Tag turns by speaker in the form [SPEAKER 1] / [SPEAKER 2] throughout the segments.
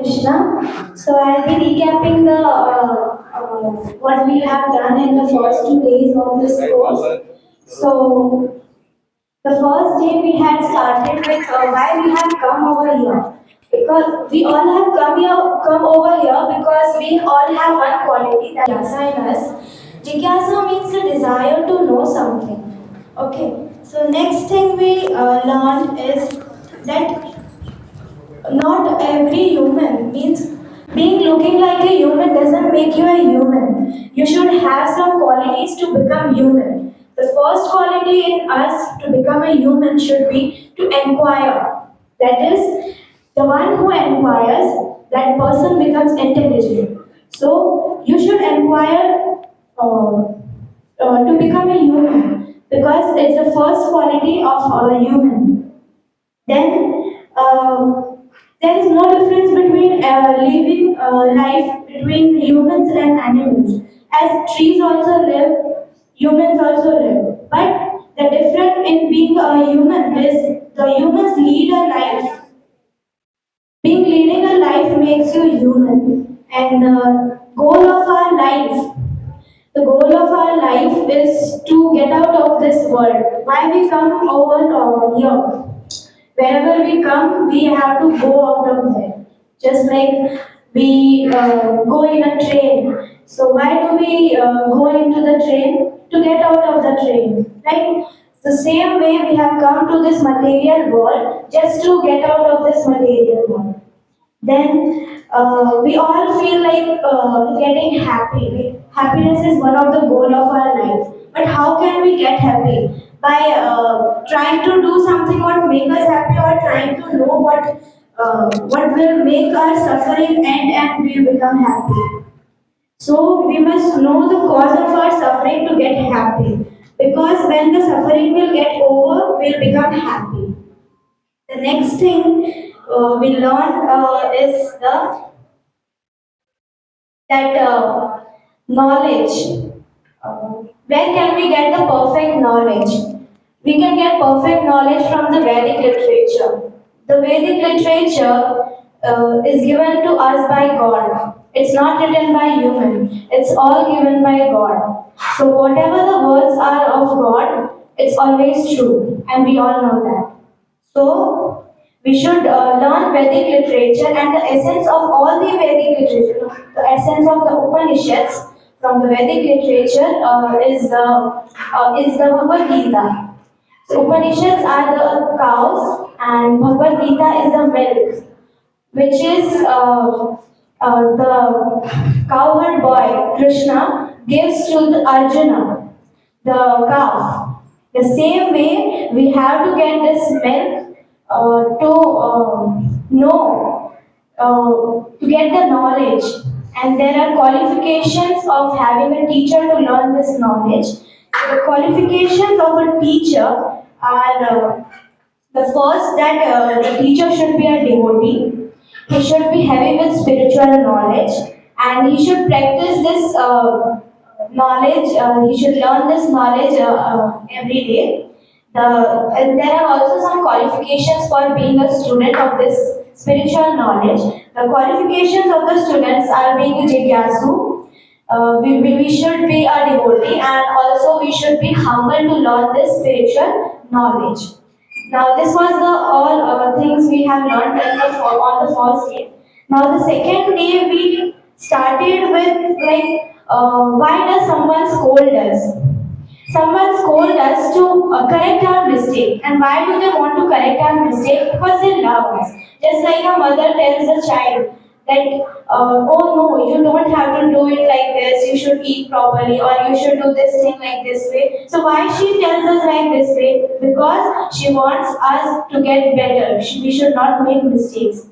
[SPEAKER 1] Krishna. So I'll be recapping the what we have done in the first 2 days of this course. So the first day we had started with why we have come over here. Because we all have come over here because we all have one quality that Jigyasa in us. Jigyasa means the desire to know something. Okay. So next thing we learned is that not every human means being looking like a human doesn't make you a human. You should have some qualities to become human. The first quality in us to become a human should be to inquire. That is, the one who inquires, that person becomes intelligent. So you should inquire to become a human because it's the first quality of a human. Then there is no difference between living life between humans and animals. As trees also live, humans also live. But the difference in being a human is the humans lead a life. Being leading a life makes you human. And the goal of our life the goal of our life is to get out of this world. Why we come over here? Wherever we come, we have to go out of there. Just like we go in a train. So why do we go into the train? To get out of the train, right? The same way we have come to this material world just to get out of this material world. Then we all feel like getting happy. Like, happiness is one of the goal of our life. But how can we get happy? By trying to do something what make us happy, or trying to know what will make our suffering end and we become happy. So we must know the cause of our suffering to get happy. Because when the suffering will get over, we'll become happy. The next thing we learn is that knowledge. Where can we get the perfect knowledge? We can get perfect knowledge from the Vedic literature. The Vedic literature is given to us by God. It's not written by human. It's all given by God. So whatever the words are of God, it's always true, and we all know that. So, we should learn Vedic literature, and the essence of all the Vedic literature, the essence of the Upanishads from the Vedic literature is the Bhagavad Gita. So Upanishads are the cows, and Bhagavad Gita is the milk, which is the cowherd boy Krishna gives to the Arjuna, the calf. The same way we have to get this milk to know, to get the knowledge. And there are qualifications of having a teacher to learn this knowledge. The qualifications of a teacher are the first that the teacher should be a devotee. He should be heavy with spiritual knowledge, and he should practice this knowledge. He should learn this knowledge every day. And there are also some qualifications for being a student of this spiritual knowledge. The qualifications of the students are being a jigyasu. We should be a devotee, and also we should be humble to learn this spiritual knowledge. Now, this was the all things we have learned on the first day. Now, the second day we started with like, why does someone scold us? Someone scold us to correct our mistake. And why do they want to correct our mistake? Because they love us. Just like a mother tells a child that, oh no, you don't have to do it like this, you should eat properly, or you should do this thing like this way. So why she tells us like this way? Because she wants us to get better. We should not make mistakes.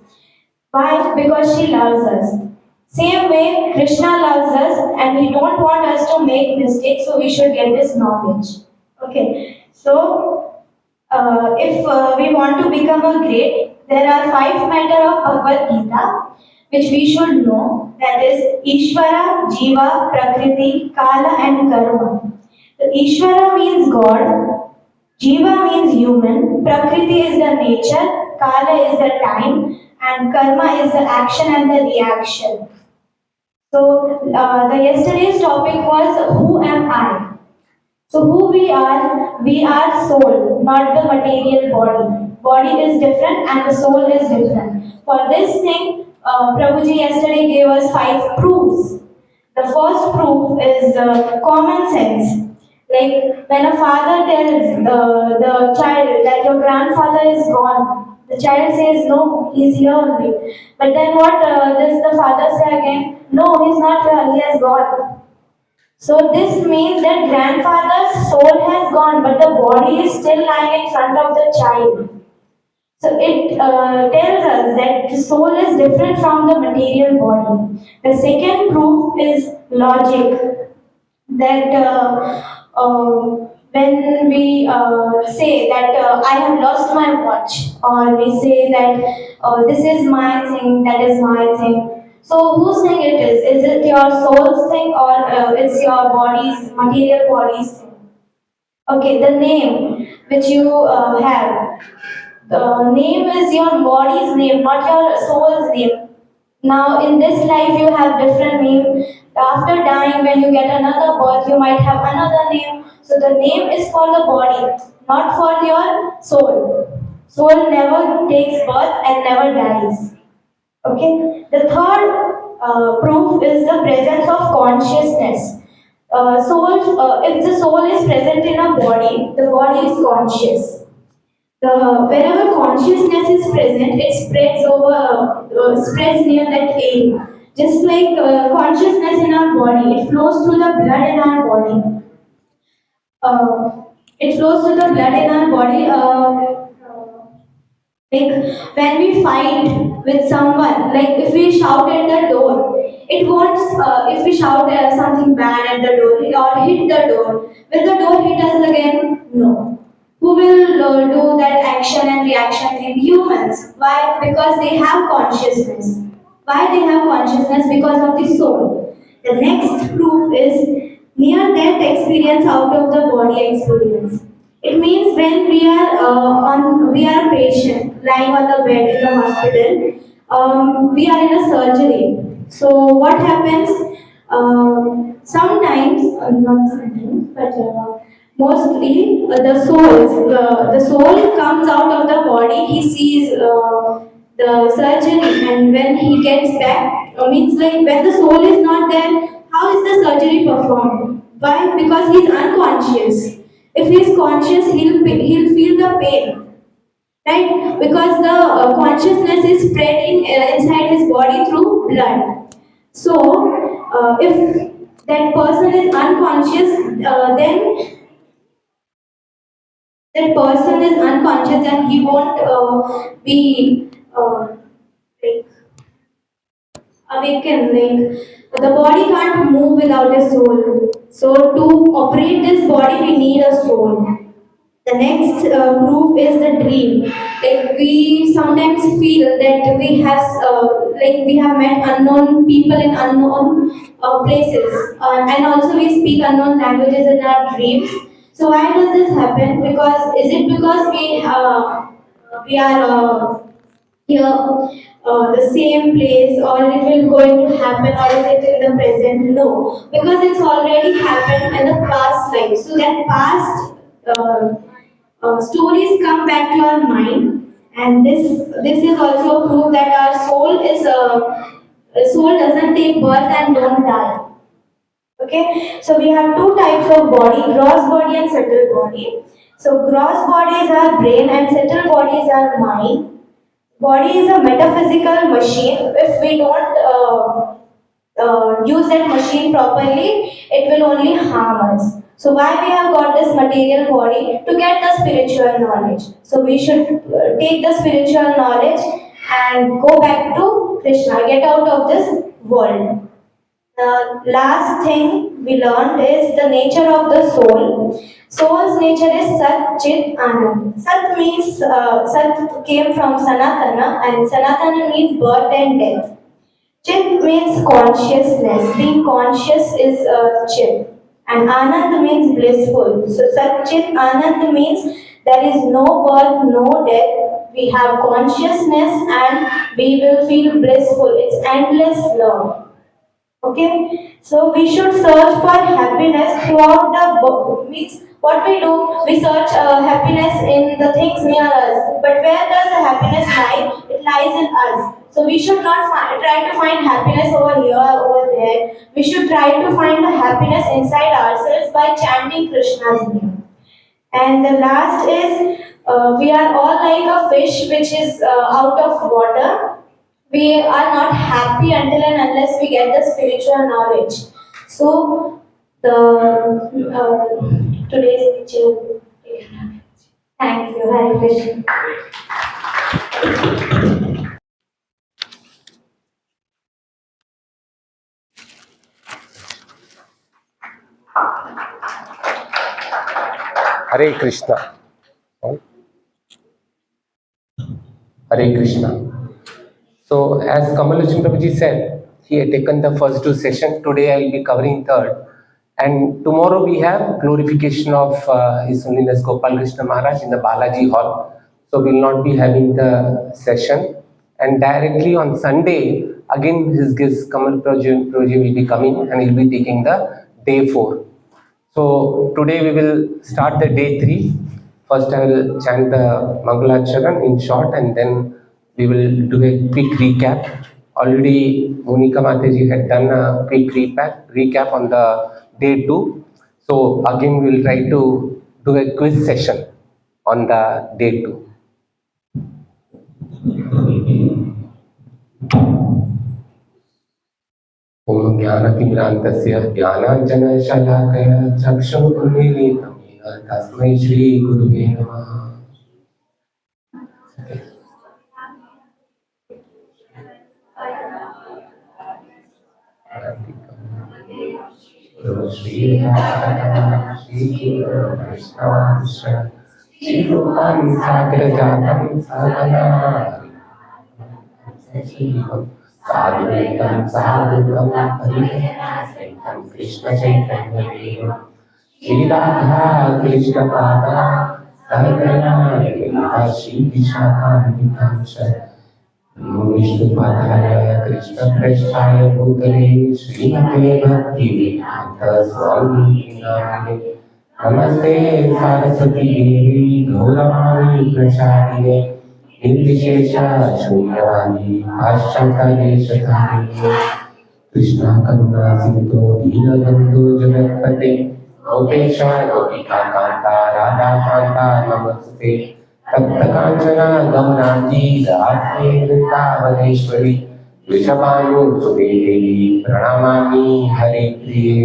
[SPEAKER 1] Why? Because she loves us. Same way, Krishna loves us, and he don't want us to make mistakes, so we should get this knowledge. Okay, so if we want to become a great, there are 5 matter of Bhagavad Gita which we should know. That is Ishvara, Jiva, Prakriti, Kala, and Karma. The Ishvara means God, Jiva means human, Prakriti is the nature, Kala is the time, and karma is the action and the reaction. So the yesterday's topic was who am I? So who we are soul, not the material body. Body is different and the soul is different. For this thing, Prabhuji yesterday gave us 5 proofs. The first proof is common sense. Like when a father tells the child that your grandfather is gone, the child says no, he's here only. But then what does the father say again? No, he's not here, he has gone. So this means that grandfather's soul has gone, but the body is still lying in front of the child. So it tells us that the soul is different from the material body. The second proof is logic. That when we say that I have lost my watch, or we say that this is my thing, that is my thing. So whose thing it is? Is it your soul's thing or it's your body's, material body's thing? Okay, the name which you have. The name is your body's name, not your soul's name. Now, in this life, you have different name. After dying, when you get another birth, you might have another name. So the name is for the body, not for your soul. Soul never takes birth and never dies. Okay. The third proof is the presence of consciousness. If the soul is present in a body, the body is conscious. Wherever consciousness is present, it spreads near that area. Just like consciousness in our body, it flows through the blood in our body. It flows through the blood in our body. Like when we fight with someone, like if we shout at the door, it won't. If we shout something bad at the door or hit the door, will the door hit us again? No. Who will do that action and reaction thing? Humans. Why? Because they have consciousness. Why they have consciousness? Because of the soul. The next proof is near death experience out of the body experience. It means when we are a patient lying on the bed in the hospital, we are in a surgery. So what happens? Sometimes, not sometimes, but mostly the soul comes out of the body. He sees the surgery, and when he gets back, means like when the soul is not there, how is the surgery performed? Why? Because he is unconscious. If he is conscious, he'll feel the pain, right? Because the consciousness is spreading inside his body through blood. So, if that person is unconscious, then he won't be like awakened. Like the body can't move without a soul. So to operate this body, we need a soul. The next proof is the dream. Like we sometimes feel that we have met unknown people in unknown places, and also we speak unknown languages in our dreams. So why does this happen? Because is it because we are here the same place, or it will going to happen, or is it in the present? No, because it's already happened in the past life. So that past stories come back to your mind, and this is also proof that our soul doesn't take birth and don't die. Okay, so we have two types of body: gross body and subtle body. So gross bodies are brain and subtle bodies are mind. Body is a metaphysical machine. If we don't use that machine properly, it will only harm us. So why we have got this material body? To get the spiritual knowledge. So we should take the spiritual knowledge and go back to Krishna, get out of this world. The last thing we learned is the nature of the soul. Soul's nature is Sat Chit Anand. Sat came from Sanatana, and Sanatana means birth and death. Chit means consciousness. Being conscious is Chit. And Anand means blissful. So Sat Chit Anand means there is no birth, no death. we have consciousness and we will feel blissful. It's endless love. Okay, so we should search for happiness throughout the book. Means what we do, we search happiness in the things near us. But where does the happiness lie? It lies in us. So we should not try to find happiness over here, over there. We should try to find the happiness inside ourselves by chanting Krishna's name. And the last is we are all like a fish which is out of water. We are not happy until and unless we get the spiritual knowledge. So the today's lecture. Thank you, Hare Krishna.
[SPEAKER 2] Hare Krishna. Hare Krishna. So, as Kamalachan Prabhuji said, he had taken the first two sessions. Today I will be covering third. And tomorrow we have glorification of His Holiness Gopal Krishna Maharaj in the Balaji Hall. So, we will not be having the session. And directly on Sunday, again his guest Kamal Prabhuji will be coming and he will be taking the day 4. So today we will start the day 3. First I will chant the Mangalacharan in short and then we will do a quick recap. Already Monika Mataji had done a quick recap on the day 2. So again we will try to do a quiz session on the day 2. ॐ ज्ञानतिमिरान्तस्य ज्ञानाञ्जनशलाकया चक्षुरुन्मीलितं येन तस्मै श्रीगुरुवे नमः। श्रीरूपाणि सागरजातं सहगना साधुवेदं साधुकं हरिहरसहितं कृष्णचैतन्यदेवं श्रीराधा कृष्णपादा सहगना ललिता श्रीविशाखान्वितांश विष्णुपदाय कृष्णप्रेष्ठाय भूतले श्रीमते भक्तिवेदान्त स्वामिनिति नामिने नमस्ते सरस्वती देवी गौरवाणी प्रचारिणे निर्विशेष शून्यवादी पाश्चात्यदेशधारिणे कृष्णा करुणा सिंधु दीनबन्धु जगत्पते गोपेश गोपिका कान्ता राधा कान्ता नमस्ते तप्त कांचना गौरांगी राधे वृंदावनेश्वरी वृषभानुसुते देवी प्रणमामि हरिप्रिये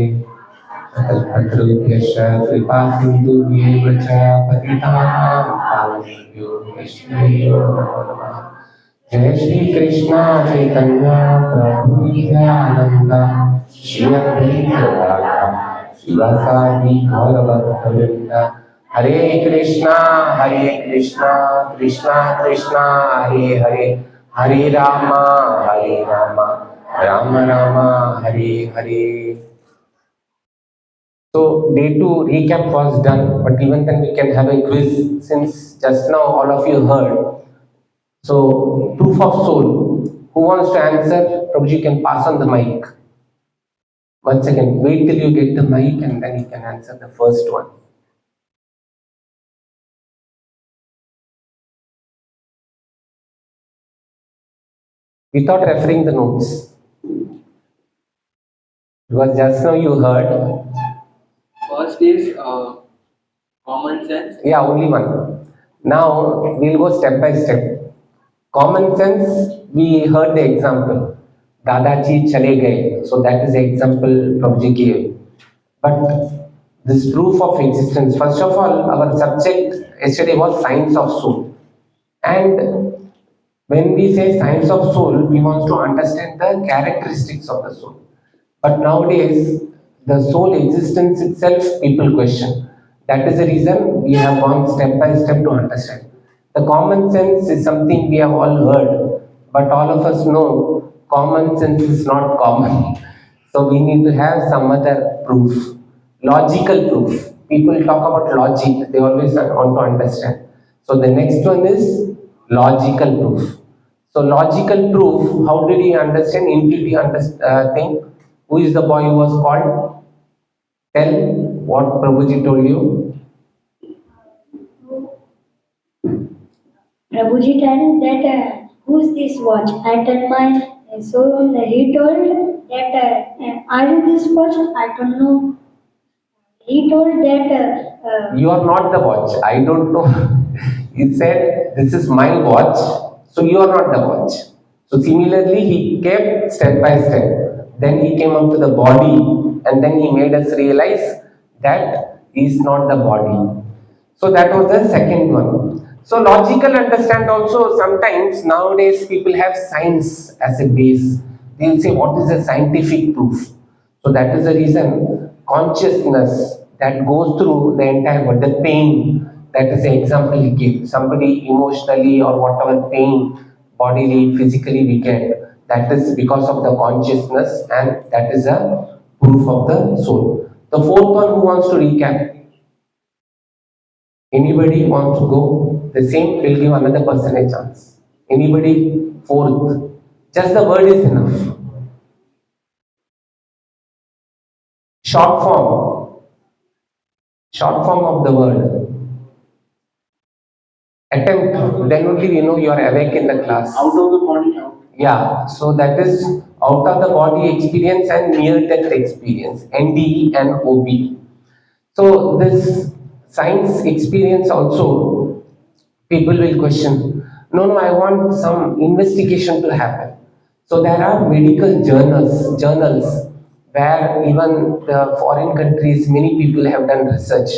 [SPEAKER 2] कल्पतरुभ्यश्च कृपा सिन्धुभ्येव च पतितानां पावनेभ्यो वैष्णवेभ्यो नमो नमः। जय श्री कृष्ण चैतन्य प्रभु नित्यानंद श्री अद्वैत गदाधर शिवासादि गौरभक्तवृंद हरे Krishna Krishna Krishna Hare Hare Hare Ram Ram Ram Hare Hare. So day 2 recap was done, but even then we can have a quiz since just now all of you heard. So proof of soul. Who wants to answer? Prabhuji can pass on the mic. Once again, wait till you get the mic and then you can answer the first one. Without referring the notes. Because just now you heard.
[SPEAKER 3] First is common sense.
[SPEAKER 2] Yeah, only one. Now we'll go step by step. Common sense, we heard the example. Dadaji chale gaye. So that is the example Prabhuji gave. But this proof of existence, first of all, our subject yesterday was science of soul. And when we say science of soul, we want to understand the characteristics of the soul. But nowadays, the soul existence itself, people question. That is the reason we have gone step by step to understand. The common sense is something we have all heard, but all of us know common sense is not common. So we need to have some other proof, logical proof. People talk about logic, they always want to understand. So the next one is Logical proof. So logical proof, how did he understand? Intuitive thing. Who is the boy who was called? Tell what Prabhuji told you.
[SPEAKER 1] Prabhuji told that who's this watch? I tell my so he told that are you this watch? I don't know. He told that
[SPEAKER 2] You are not the watch. I don't know. He said, this is my watch, so you are not the watch. So similarly, he kept step by step. Then he came up to the body, and then he made us realize that he is not the body. So that was the second one. So logical understand also, sometimes nowadays people have science as a base. They'll say what is the scientific proof. So that is the reason consciousness that goes through the entire world, the pain, that is the example he gave. Somebody emotionally or whatever pain, bodily, physically we get, that is because of the consciousness, and that is a proof of the soul. The fourth one, who wants to recap? Anybody wants to go? The same will give another person a chance. Anybody? Fourth. Just the word is enough. Short form. Short form of the word. Attempt. Then only we know you are awake in the class.
[SPEAKER 3] Out of the body, out.
[SPEAKER 2] Yeah. So that is out of the body experience and near death experience. NDE and OB. So this science experience also, people will question, no, no, I want some investigation to happen. So there are medical journals where even the foreign countries, many people have done research,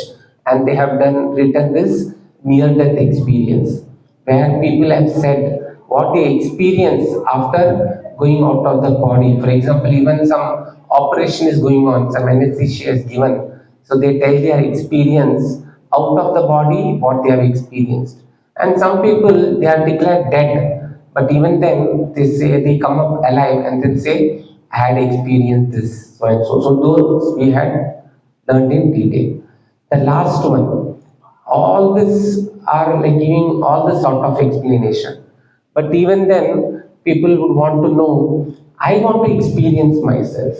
[SPEAKER 2] and they have done written this near death experience, where people have said what they experience after going out of the body. For example, even some operation is going on, some anesthesia is given, so they tell their experience out of the body, what they have experienced. And some people, they are declared dead, but even then they say they come up alive and then say, I had experienced this, so and so. So those we had learned in detail. The last one, all this are like giving all the sort of explanation. But even then, people would want to know, I want to experience myself.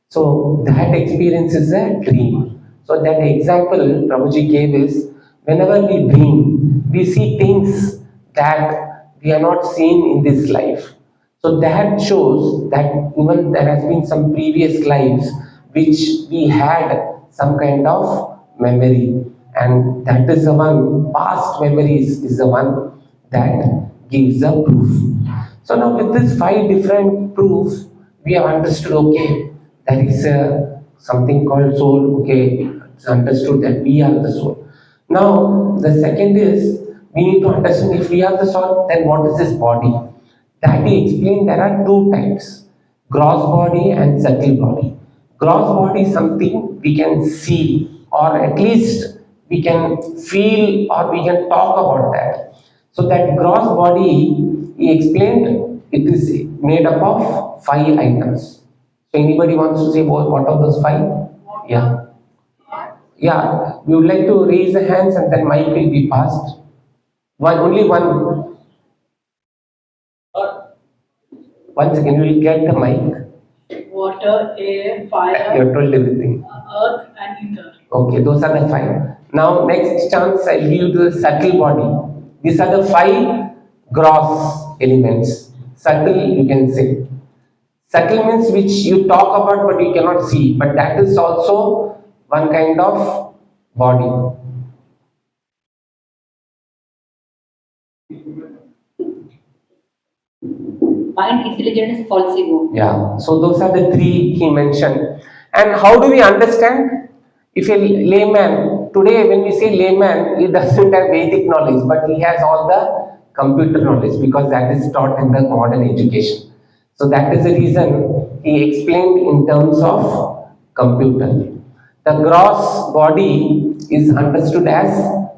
[SPEAKER 2] So that experience is a dream. So that example Prabhuji gave is, whenever we dream, we see things that we are not seen in this life. So that shows that even there has been some previous lives which we had some kind of memory, and that is the one, past memories is the one that gives the proof. So now with this five different proofs, we have understood, okay, there is something called soul, okay, it's understood that we are the soul. Now the second is, we need to understand, if we are the soul, then what is this body? That he explained there are two types, gross body and subtle body. Gross body is something we can see, or at least we can feel, or we can talk about that. So that gross body, he explained, it is made up of five items. So anybody wants to say what are those five? Yeah. Yeah, we would like to raise the hands and then mic will be passed. One, only one. One second, you will get the mic.
[SPEAKER 3] Water, air, fire,
[SPEAKER 2] You have told everything.
[SPEAKER 3] earth, and ether.
[SPEAKER 2] Okay, those are the five. Now, next chance I'll give you the subtle body. These are the five gross elements. Subtle, you can say. Subtle means which you talk about but you cannot see, but that is also one kind of body.
[SPEAKER 3] Mind, intelligence, false ego.
[SPEAKER 2] Yeah, so those are the three he mentioned. And how do we understand? If a layman, today when we say layman, he doesn't have Vedic knowledge, but he has all the computer knowledge because that is taught in the modern education. So that is the reason he explained in terms of computer. The gross body is understood as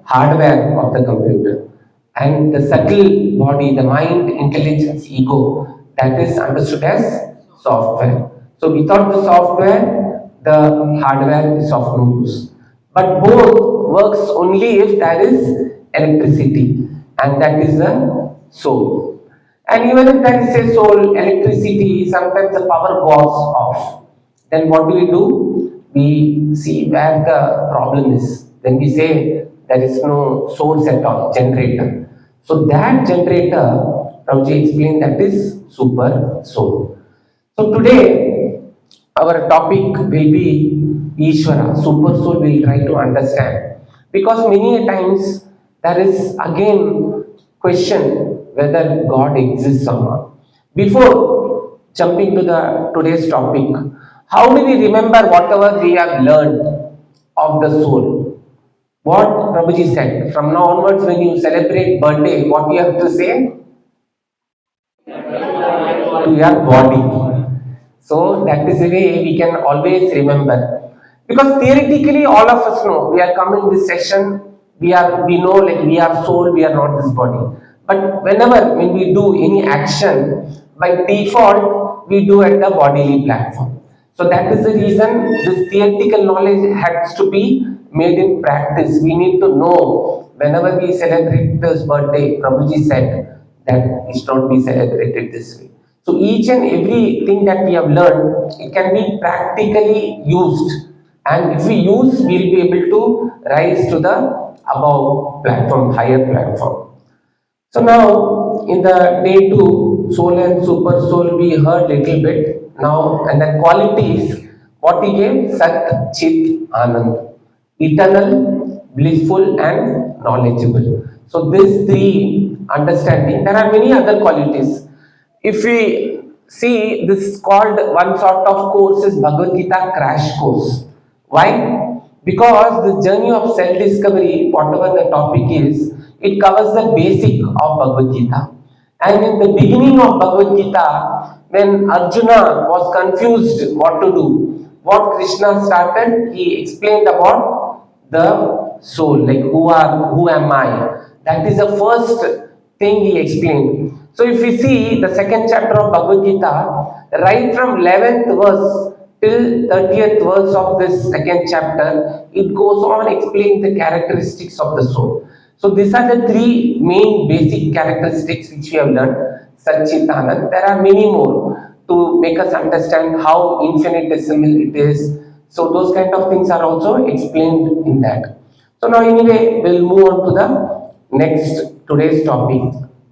[SPEAKER 2] hardware of the computer, and the subtle body, the mind, intelligence, ego, that is understood as software. So without the software, the hardware is of no use. But both works only if there is electricity, and that is the soul. And even if there is a soul, electricity, sometimes the power goes off. Then what do? We see where the problem is. Then we say there is no source at all, generator. So that generator, Rauji explained, that is super soul. So today our topic will be Ishvara, super soul. Will try to understand, because many a times there is again question whether God exists or not. Before jumping to the today's topic, how do we remember whatever we have learned of the soul? What Prabhuji said, from now onwards when you celebrate birthday, what you have to say? To your body. So that is the way we can always remember. Because theoretically, all of us know we are coming this session, we know like we are soul, we are not this body. But whenever when we do any action, by default we do at the bodily platform. So that is the reason this theoretical knowledge has to be made in practice. We need to know whenever we celebrate this birthday, Prabhuji said that it should not be celebrated this way. So each and everything that we have learned, it can be practically used. And if we use, we will be able to rise to the above platform, higher platform. So now in the day 2, soul and super soul, we heard little bit. Now and the qualities, what he gave, Sat Chit Anand, eternal, blissful and knowledgeable. So these three understanding. There are many other qualities. If we see, this is called one sort of course is Bhagavad Gita crash course. Why? Because the journey of self-discovery, whatever the topic is, it covers the basic of Bhagavad Gita. And in the beginning of Bhagavad Gita, when Arjuna was confused what to do, what Krishna started, he explained about the soul, like who am I? That is the first thing he explained. So if we see the second chapter of Bhagavad Gita, right from 11th verse till 30th verse of this second chapter, it goes on explaining the characteristics of the soul. So these are the three main basic characteristics which we have learned. Satchitanand. There are many more to make us understand how infinitesimal it is. So those kind of things are also explained in that. So now anyway, we'll move on to the next today's topic.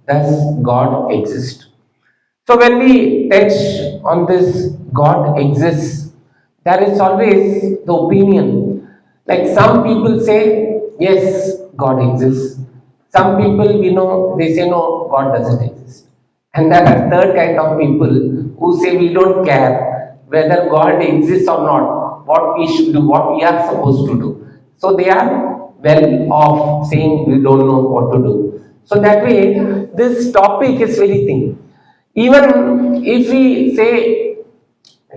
[SPEAKER 2] Does God exist? So when we touch on this God exists, there is always the opinion. Like some people say, yes, God exists. Some people we know they say no, God doesn't exist. And there are third kind of people who say we don't care whether God exists or not, what we should do, what we are supposed to do. So they are well off saying we don't know what to do. So that way, this topic is very thin. Even if we say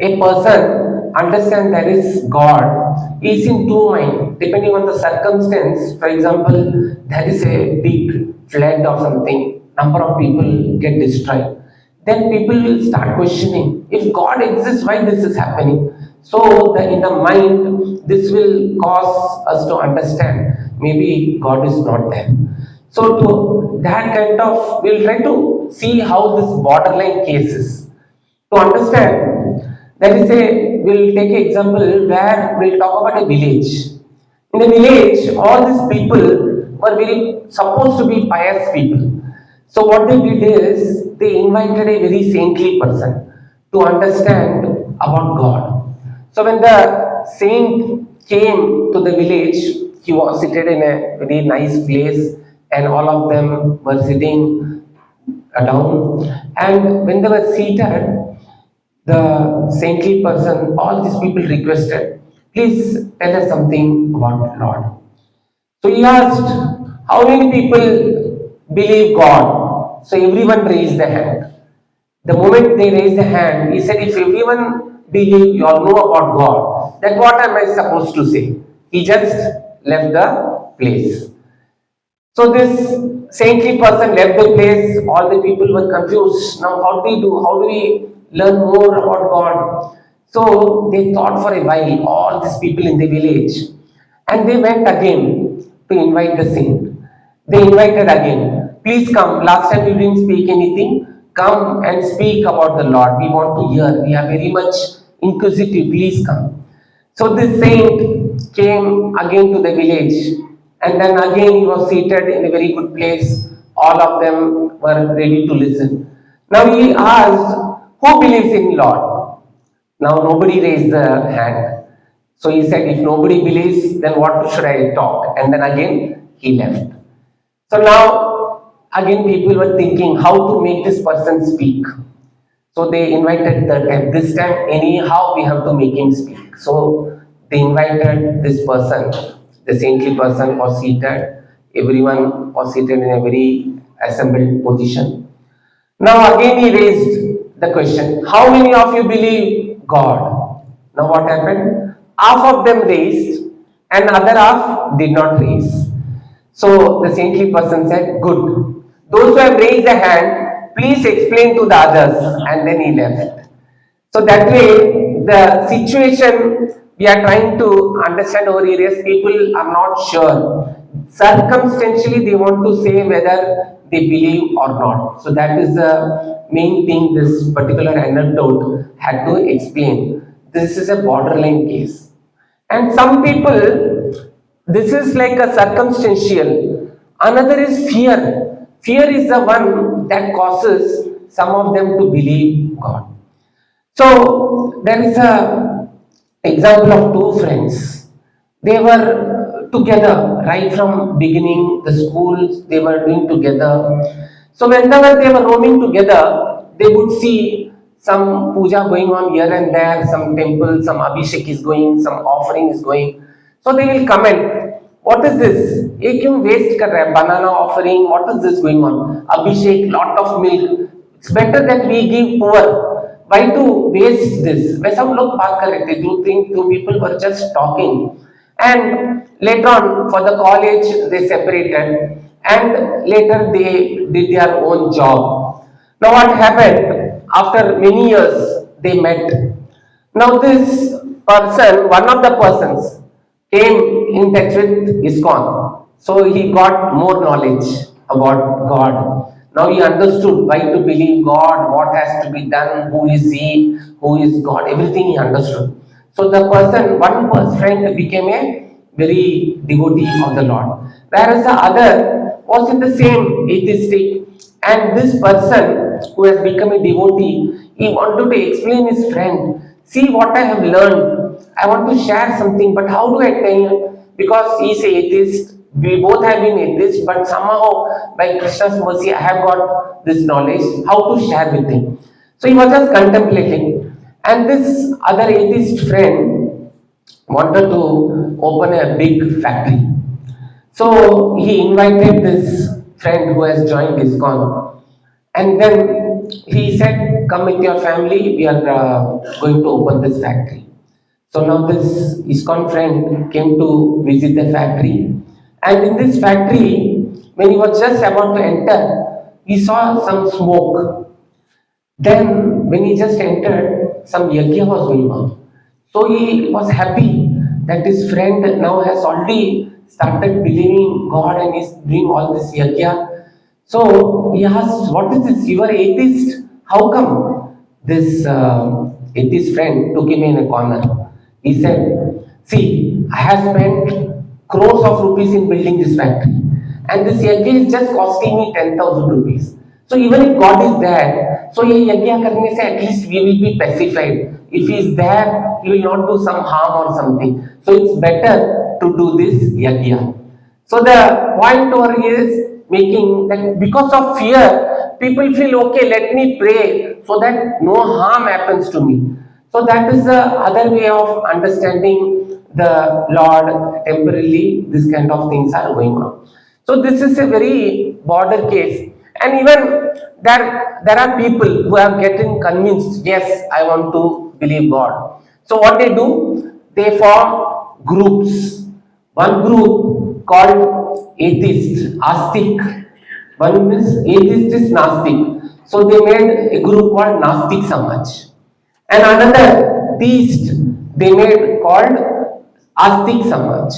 [SPEAKER 2] a person understand there is God, is in two mind, depending on the circumstance. For example, there is a big flood or something, number of people get destroyed. Then people will start questioning, if God exists, why this is happening? So in the mind, this will cause us to understand maybe God is not there. So to that kind of, we'll try to see how this borderline cases. To understand, there is a, we'll take an example where we'll talk about a village. In a village, all these people were very supposed to be pious people. So what they did is they invited a very saintly person to understand about God. So when the saint came to the village, he was seated in a very nice place, and all of them were sitting down. And when they were seated, the saintly person, all these people requested, please tell us something about Lord. So he asked, how many people believe God? So everyone raised their hand. The moment they raised the hand, he said, if everyone believe or know about God, then what am I supposed to say? He just left the place. So this saintly person left the place, all the people were confused. Now how do we do? How do we learn more about God? So they thought for a while, all these people in the village, and they went again to invite the saint. They invited again. please come. Last time you didn't speak anything. Come and speak about the Lord. We want to hear. We are very much inquisitive. Please come. So this saint came again to the village, and then again he was seated in a very good place. All of them were ready to listen. Now he asked, who believes in Lord? Now nobody raised the hand. So he said, if nobody believes, then what should I talk? And then again he left. So now again people were thinking how to make this person speak. So they invited the time. This time anyhow we have to make him speak. So they invited this person. The saintly person was seated. Everyone was seated in a very assembled position. Now again he raised the question, how many of you believe God? Now what happened? Half of them raised and other half did not raise. So the saintly person said, good. Those who have raised a hand, please explain to the others. And then he left. So that way, the situation we are trying to understand over here is people are not sure. Circumstantially, they want to say whether they believe or not. So that is the main thing this particular anecdote had to explain. This is a borderline case. And some people, this is like a circumstantial. Another is fear. Fear is the one that causes some of them to believe God. So there is a example of two friends. They were together right from beginning. The schools they were doing together. So whenever they were roaming together, they would see some puja going on here and there, some temple, some abhishek is going, some offering is going. So they will comment, what is this? ये क्यों waste कर रहा है? Banana offering, what is this going on? Abhishek, lot of milk. It's better that we give poor. Why to waste this? वैसा हम लोग बात कर रहे थे. Two people were just talking, and later on for the college they separated, and later they did their own job. Now what happened? After many years they met. Now this person, one of the persons, came in touch with ISKCON. So he got more knowledge about God. Now he understood why to believe God, what has to be done, who is he, who is God, everything he understood. So the person, friend became a very devotee of the Lord. Whereas the other was in the same atheistic, and this person who has become a devotee, he wanted to explain his friend, see what I have learned. I want to share something, but how do I tell him? Because he is atheist, we both have been atheists, but somehow by Krishna's mercy, I have got this knowledge, how to share with him. So he was just contemplating, and this other atheist friend wanted to open a big factory. So he invited this friend who has joined ISKCON, and then he said, come with your family, we are going to open this factory. So now this ISKCON friend came to visit the factory, and in this factory, when he was just about to enter, he saw some smoke. Then when he just entered, some yajna was going on. So he was happy that his friend now has already started believing God and is doing all this yajna. So he asked, what is this? You are atheist. How come? This atheist friend took him in a corner. He said, see, I have spent crores of rupees in building this factory, and this yajna is just costing me 10,000 rupees. So even if God is there, so ये यज्ञ करने से at least we will be pacified. If he is there, he will not do some harm or something. So it's better to do this yajna. So the point over here is making that because of fear, people feel okay, let me pray so that no harm happens to me. So that is the other way of understanding the Lord temporarily. This kind of things are going on. So this is a very border case, and even there are people who have gotten convinced. Yes, I want to believe God. So what they do? They form groups. One group called atheist, astic. One is atheist is Nastic. So they made a group called Nastic Samaj. And another theist they made called Astic Samaj.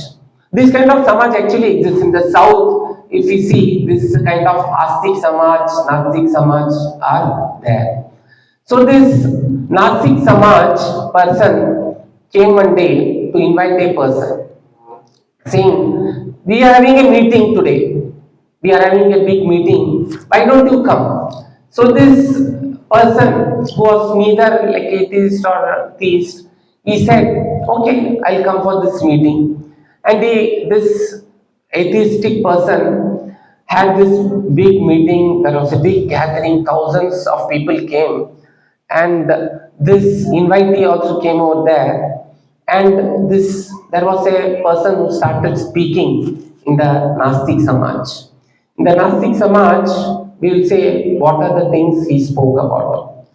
[SPEAKER 2] This kind of Samaj actually exists in the south. if we see this kind of Astik Samaj, Nastik Samaj are there. So this Nasik Samaj person came one day to invite a person, saying, "We are having a meeting today. We are having a big meeting. Why don't you come?" So this person who was neither like atheist or theist, he said, "Okay, I'll come for this meeting." And this atheistic person had this big meeting. There was a big gathering. Thousands of people came, and this invitee also came over there, and this there was a person who started speaking in the Nastik Samaj. In the Nastik Samaj, we will say what are the things he spoke about.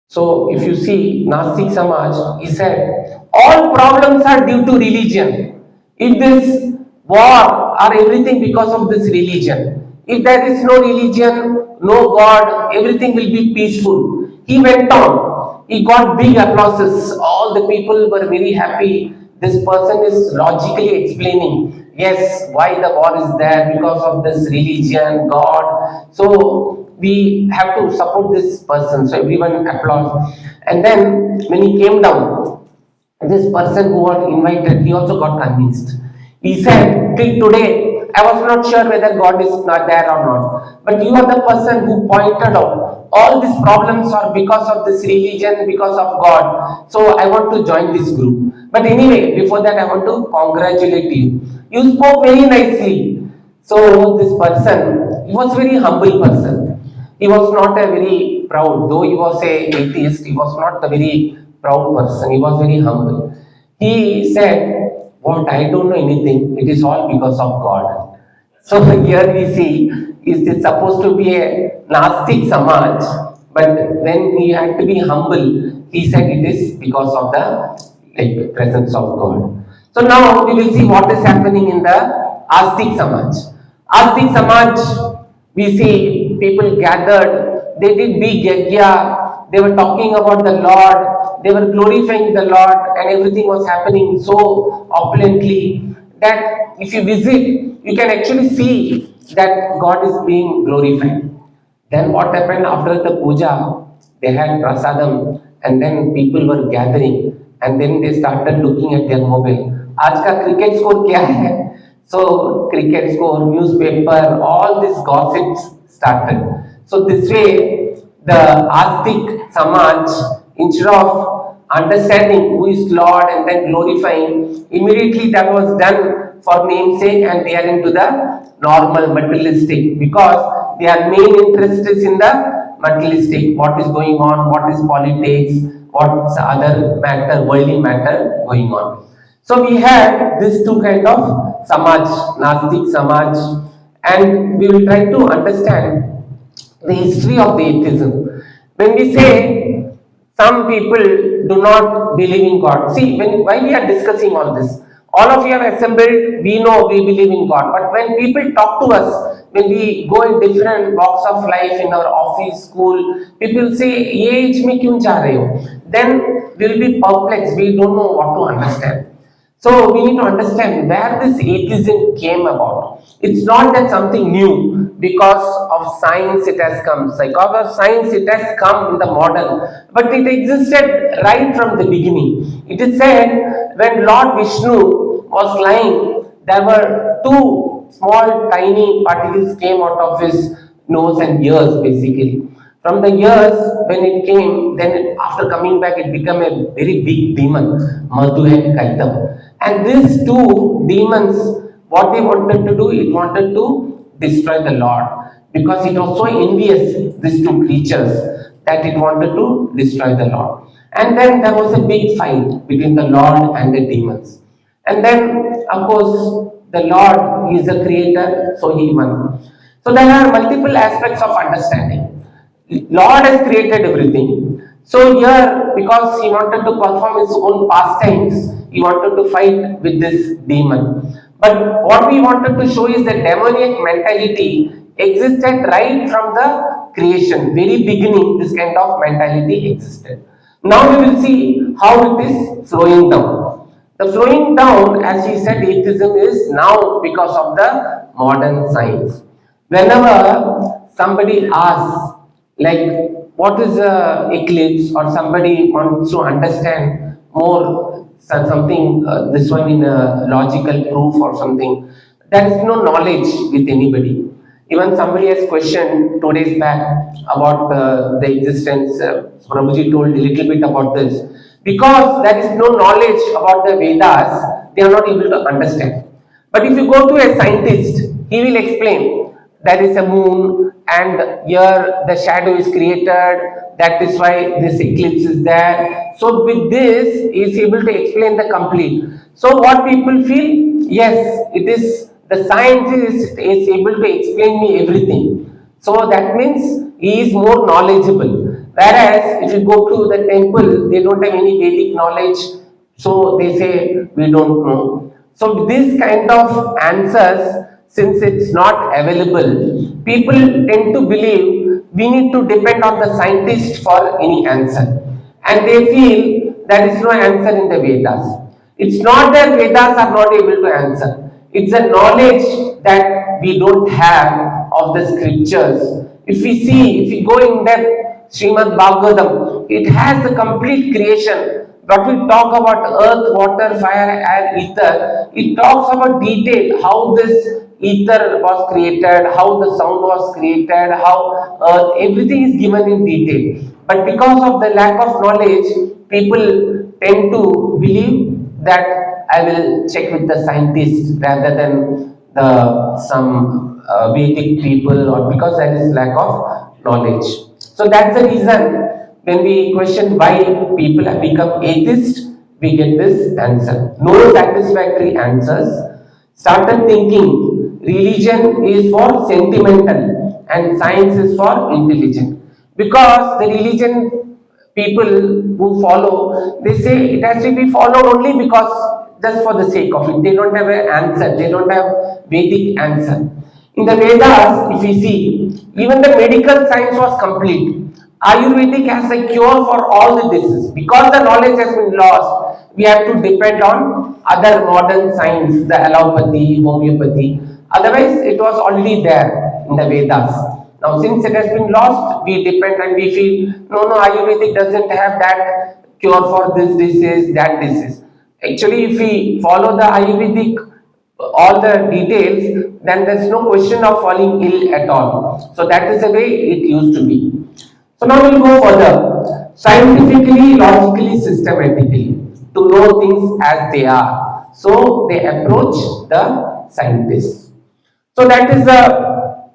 [SPEAKER 2] So if you see Nastik Samaj, he said all problems are due to religion. If this war or everything because of this religion, if there is no religion, no God, everything will be peaceful. He went on. He got big applauses. All the people were very happy. This person is logically explaining, yes, why the war is there because of this religion, God. So we have to support this person. So everyone applauds. And then when he came down, this person who was invited, he also got convinced. He said, till today, I was not sure whether God is not there or not. But you are the person who pointed out all these problems are because of this religion, because of God. So I want to join this group. But anyway, before that, I want to congratulate you. You spoke very nicely. So this person, he was very humble person. He was not a very proud, though he was a atheist, he was not a very proud person. He was very humble. He said, "What, I don't know anything. It is all because of God." So here we see, is this supposed to be a Nastik Samaj, but when he had to be humble, he said it is because of the presence of God. So now we will see what is happening in the Astik Samaj. Astik Samaj, we see people gathered, they did big yajna, they were talking about the Lord, they were glorifying the Lord, and everything was happening so opulently that if you visit, you can actually see that God is being glorified. Then what happened after the puja? They had prasadam, and then people were gathering, and then they started looking at their mobile. आज का cricket score क्या है? So cricket score, newspaper, all these gossips started. So this way, the Astik Samaj, instead of understanding who is Lord and then glorifying, immediately that was done for namesake, and they are into the normal materialistic because their main interest is in the materialistic, what is going on, what is politics, what's other matter, worldly matter going on. So we had these two kind of Samaj, Nastik Samaj, and we will try to understand the history of the atheism. When we say some people do not believe in God, see, why we are discussing all this, all of you are assembled, we know we believe in God, but when people talk to us, when we go in different walks of life, in our office, school, people say, "ये age में क्यों जा रहे हो?" Then we will be perplexed, we don't know what to understand. So we need to understand where this atheism came about. It's not that something new because of science it has come. Because of science it has come in the modern, but it existed right from the beginning. It is said when Lord Vishnu was lying, there were two small tiny particles came out of his nose and ears basically. From the years when it came, then after coming back, it became a very big demon, Madhu and Kaitam. And these two demons, what they wanted to do, it wanted to destroy the Lord because it was so envious, these two creatures, that it wanted to destroy the Lord. And then there was a big fight between the Lord and the demons. And then, of course, the Lord, He is the creator, so He won. So there are multiple aspects of understanding. Lord has created everything. So here, because he wanted to perform his own pastimes, he wanted to fight with this demon. But what we wanted to show is that demoniac mentality existed right from the creation. Very beginning, this kind of mentality existed. Now we will see how it is flowing down. The flowing down, as he said, atheism is now because of the modern science. Whenever somebody asks, like, what is a eclipse, or somebody wants to understand more something, this one in a logical proof or something, there is no knowledge with anybody. Even somebody has questioned 2 days back about the existence. Prabhuji told a little bit about this. Because there is no knowledge about the Vedas, they are not able to understand. But if you go to a scientist, he will explain there is a moon and here the shadow is created, that is why this eclipse is there. So with this, he is able to explain the complete. So what people feel, yes, it is the scientist is able to explain me everything. So that means he is more knowledgeable. Whereas if you go to the temple, they don't have any Vedic knowledge, so they say we don't know. So this kind of answers, since it's not available, people tend to believe we need to depend on the scientist for any answer, and they feel there is no answer in the Vedas. It's not that Vedas are not able to answer. It's a knowledge that we don't have of the scriptures. If we see, if we go in depth, Srimad Bhagavatam, it has the complete creation. But we talk about earth, water, fire, air, ether. It talks about detail, how this ether was created, how the sound was created, how earth, everything is given in detail. But because of the lack of knowledge, people tend to believe that I will check with the scientists rather than the some Vedic people, or because there is lack of knowledge. So that's the reason when we question why people have become atheist, we get this answer. No satisfactory answers. Started thinking religion is for sentimental and science is for intelligent. Because the religion people who follow, they say it has to be followed only because just for the sake of it. They don't have an answer, they don't have Vedic answer. In the Vedas, if we see, even the medical science was complete. Ayurvedic has a cure for all the diseases. Because the knowledge has been lost, we have to depend on other modern science, the allopathy, homeopathy. Otherwise, it was already there in the Vedas. Now, since it has been lost, we depend and we feel, no, Ayurvedic doesn't have that cure for this disease, that disease. Actually, if we follow the Ayurvedic all the details, then there's no question of falling ill at all. So that is the way it used to be. So now we'll go further. Scientifically, logically, systematically, to know things as they are. So they approach the scientists. So that is the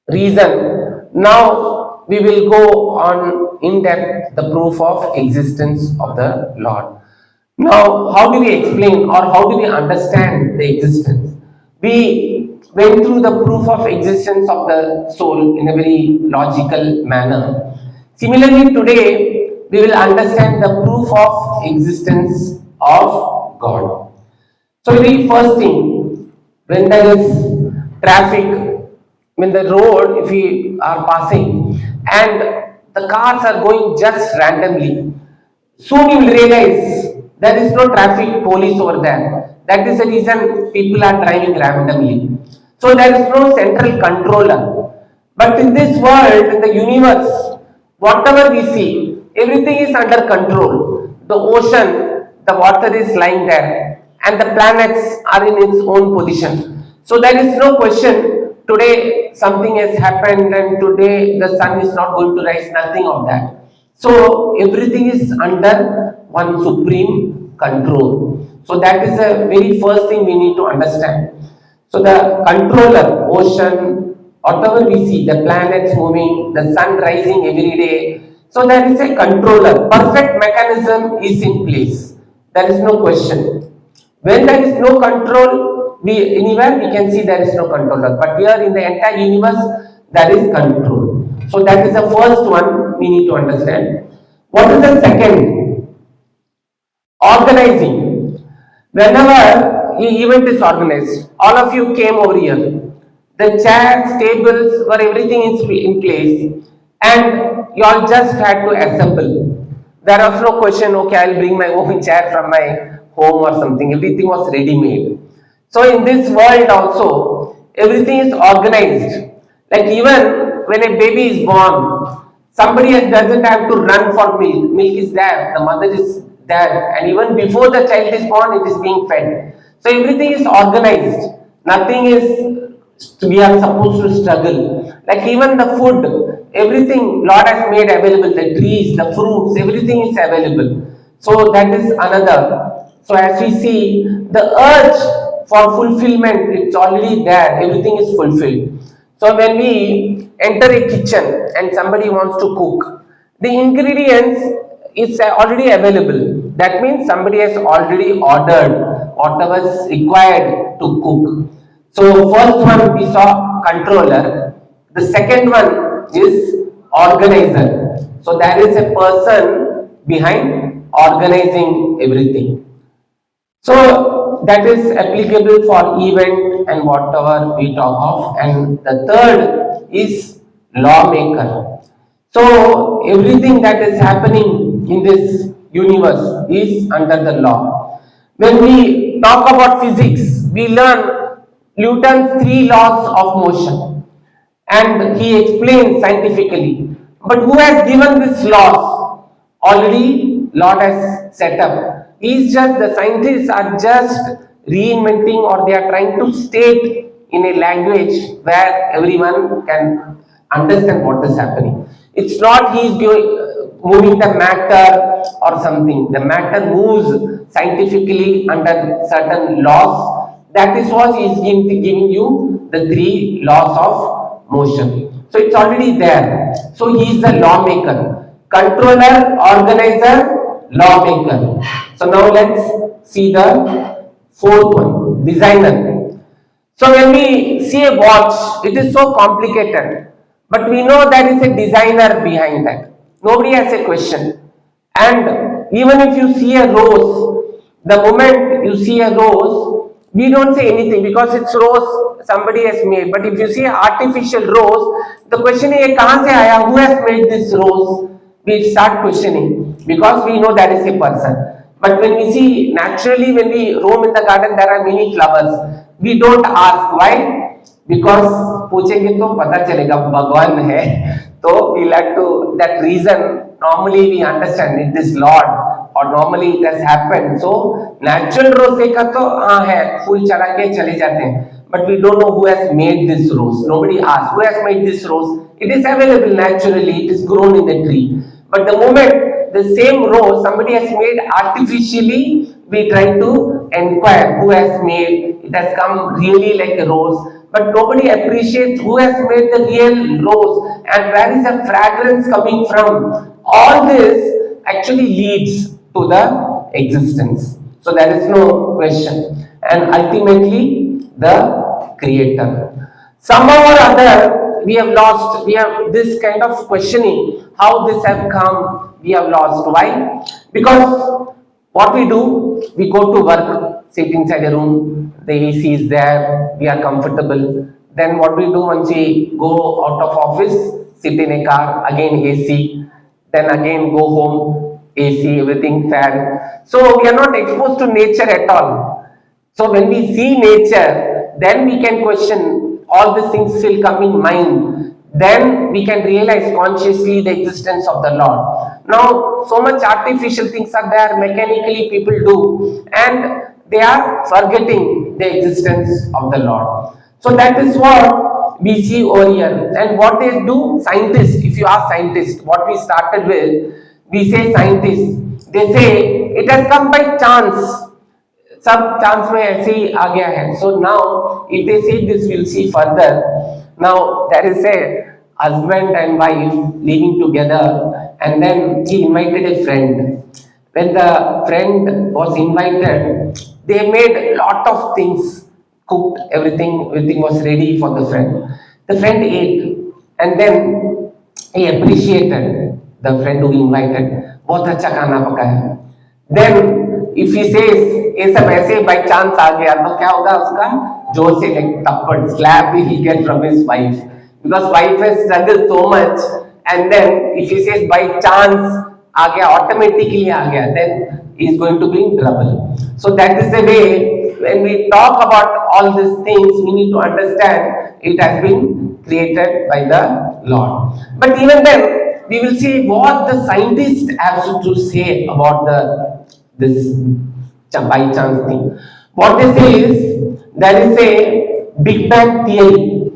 [SPEAKER 2] reason. Now we will go on in depth the proof of existence of the Lord. Now, how do we explain or how do we understand the existence? We went through the proof of existence of the soul in a very logical manner. Similarly, today we will understand the proof of existence of God. So, the first thing, when there is traffic, when the road, if we are passing and the cars are going just randomly, soon you will realize there is no traffic police over there. That is the reason people are driving randomly. So there is no central controller. But in this world, in the universe, whatever we see, everything is under control. The ocean, the water is lying there, and the planets are in its own position. So there is no question today something has happened and today the sun is not going to rise, nothing of that. So everything is under one supreme control. So that is the very first thing we need to understand. So the controller, ocean, whatever we see, the planets moving, the sun rising every day. So there is a controller. Perfect mechanism is in place. There is no question. When there is no control, we anywhere we can see there is no controller. But here in the entire universe, there is control. So that is the first one we need to understand. What is the second? Organizing. Whenever an event is organized, all of you came over here. The chairs, tables, were everything in place, and you all just had to assemble. There was no question, okay, I'll bring my own chair from my home or something. Everything was ready made. So in this world also, everything is organized. Like even when a baby is born, somebody else doesn't have to run for milk. Milk is there, the mother is there, and even before the child is born, it is being fed. So everything is organized. Nothing is we are supposed to struggle. Like even the food, everything Lord has made available, the trees, the fruits, everything is available. So that is another. So as we see, the urge for fulfillment, it's already there, everything is fulfilled. So when we enter a kitchen and somebody wants to cook, the ingredients is already available. That means somebody has already ordered whatever is required to cook. So first one we saw controller. The second one is organizer. So there is a person behind organizing everything. So that is applicable for event and whatever we talk of. And the third is lawmaker. So everything that is happening in this universe is under the law. When we talk about physics, we learn Newton's three laws of motion and he explains scientifically. But who has given this laws? Already Lord has set up. He's just the scientists are just reinventing or they are trying to state in a language where everyone can understand what is happening. It's not he's moving the matter or something. The matter moves scientifically under certain laws. That is what he is giving you the three laws of motion. So it's already there. So he is the lawmaker, controller, organizer, lawmaker. So now let's see the fourth one, designer. So when we see a watch, it is so complicated, but we know there is a designer behind that. Nobody has a question. And even if you see a rose, the moment you see a rose, we don't say anything because it's rose somebody has made. But if you see an artificial rose, the question is, "ये कहाँ से आया? Who has made this rose?" We start questioning because we know that is a person. But when we see naturally, when we roam in the garden, there are many flowers. We don't ask why, because पूछेंगे तो पता चलेगा भगवान है. तो we like to that reason. Normally we understand it is Lord or normally it has happened. So natural rose देखा तो हाँ है फूल चढ़ा के चले जाते हैं. But we don't know who has made this rose. Nobody asks who has made this rose. It is available naturally. It is grown in the tree. But the moment the same rose somebody has made artificially, we try to inquire who has made. It has come really like a rose, but nobody appreciates who has made the real rose and where is the fragrance coming from. All this actually leads to the existence. So there is no question. And ultimately, the creator. Somehow or other, we have lost, we have this kind of questioning, how this have come, we have lost. Why? Because what we do, we go to work, sit inside a room, the AC is there, we are comfortable. Then what we do once we go out of office, sit in a car, again AC, then again go home, AC, everything fan. So we are not exposed to nature at all. So when we see nature, then we can question all these things will come in mind. Then we can realize consciously the existence of the Lord. Now, so much artificial things are there, mechanically people do, and they are forgetting the existence of the Lord. So that is what we see over here. And what they do, scientists, if you ask scientists, what we started with, we say scientists, they say it has come by chance. सब chance में ऐसे ही आ गया है. So now if they say this, we'll see further. Now there is a husband and wife living together, and then he invited a friend. When the friend was invited, they made a lot of things, cooked everything was ready for the friend. The friend ate, and then he appreciated the friend who invited. बहुत अच्छा खाना पकाया. Then if he says ये सब ऐसे by chance आ गया, तो क्या होगा उसका? जोर से like थप्पड़ slap he get from his wife, because wife has struggled so much, and then if he says by chance आ गया, automatically आ गया, then he is going to be in trouble. So that is the way when we talk about all these things, we need to understand it has been created by the Lord. But even then, we will see what the scientists have to say about this by chance thing. What they say is there is a Big Bang theory.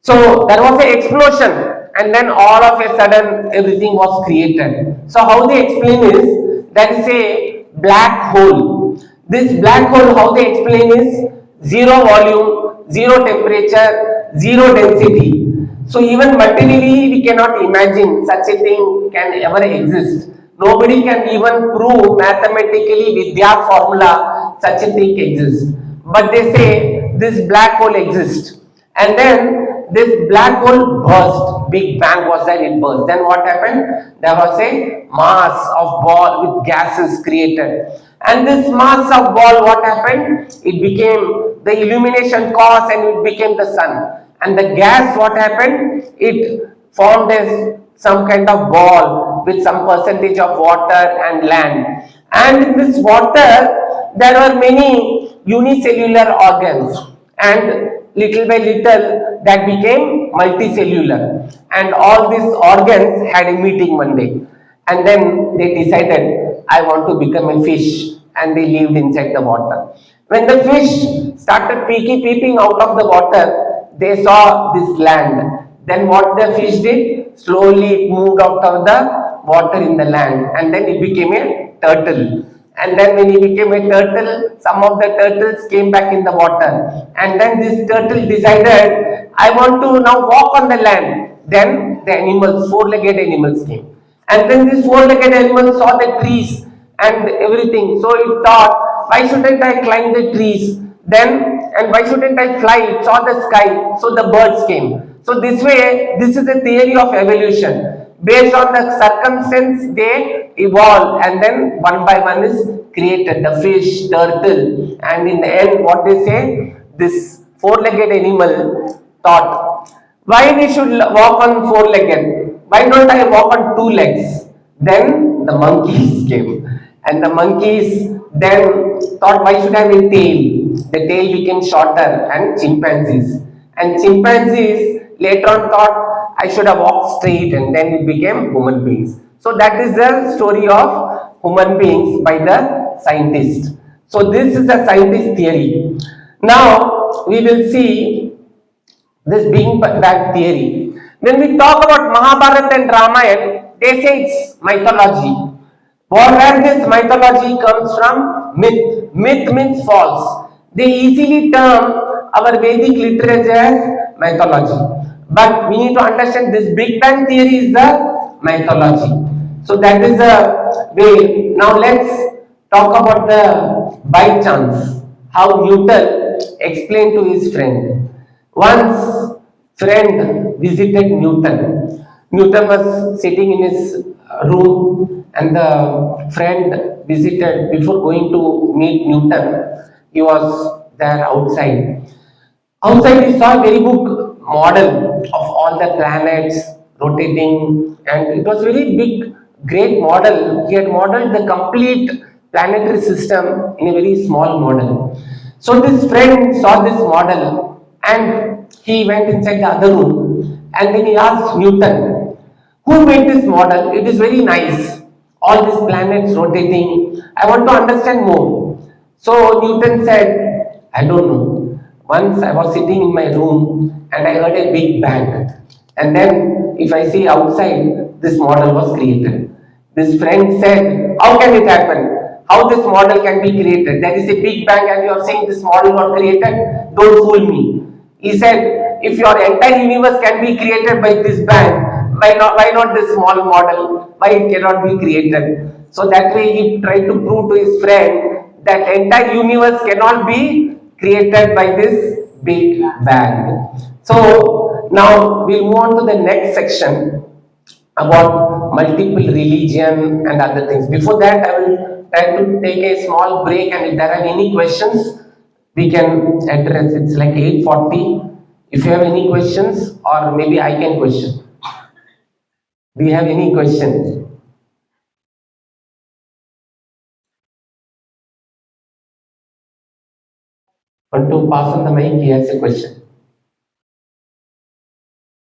[SPEAKER 2] So there was an explosion, and then all of a sudden everything was created. So how they explain is there is a black hole. This black hole, how they explain is zero volume, zero temperature, zero density. So even materially we cannot imagine such a thing can ever exist. Nobody can even prove mathematically with their formula such a thing exists. But they say this black hole exists. And then this black hole burst, Big Bang was there, it burst. Then what happened? There was a mass of ball with gases created. And this mass of ball, what happened? It became the illumination cause and it became the sun. And the gas, what happened? It formed as some kind of ball with some percentage of water and land. And in this water, there were many unicellular organs, and little by little that became multicellular, and all these organs had a meeting one day, and then they decided I want to become a fish, and they lived inside the water. When the fish started peeping out of the water, they saw this land. Then what the fish did? Slowly it moved out of the water in the land, and then it became a turtle. And then when he became a turtle, some of the turtles came back in the water. And then this turtle decided, I want to now walk on the land. Then the animals, four-legged animals came. And then these four-legged animals saw the trees and everything. So it thought, why shouldn't I climb the trees? Then, and why shouldn't I fly? It saw the sky. So the birds came. So this way, this is a theory of evolution. Based on the circumstance, they evolve, and then one by one is created the fish, turtle, and in the end, what they say, this four-legged animal thought, why we should walk on four-legged? Why don't I walk on two legs? Then the monkeys came, and the monkeys then thought, why should I have a tail? The tail became shorter, and chimpanzees. And chimpanzees later on thought, I should have walked straight, and then it became human beings. So that is the story of human beings by the scientist. So this is a scientist theory. Now we will see this Big Bang theory. When we talk about Mahabharata and Ramayana, they say it's mythology. Where this mythology comes from? Myth. Myth means false. They easily term our Vedic literature as mythology. But we need to understand this Big Bang theory is the mythology. So that is the way. Now let's talk about the by chance. How Newton explained to his friend. Once friend visited Newton. Newton was sitting in his room, and the friend visited before going to meet Newton. He was there outside. Outside he saw a very good model of all the planets rotating, and it was very big, great model. He had modeled the complete planetary system in a very small model. So this friend saw this model, and he went inside the other room, and then he asked Newton, who made this model? It is very nice. All these planets rotating. I want to understand more. So Newton said, I don't know. Once I was sitting in my room and I heard a big bang. And then if I see outside, this model was created. This friend said, how can it happen? How this model can be created? There is a big bang and you are saying this model was created? Don't fool me. He said, if your entire universe can be created by this bang, why not this small model? Why it cannot be created? So that way he tried to prove to his friend that entire universe cannot be created by this big bang. So now we'll move on to the next section about multiple religion and other things. Before that, I will try to take a small break, and if there are any questions, we can address. It's like 8:40. If you have any questions, or maybe I can question. Do you have any question? Want to pass on the mic? He has a question.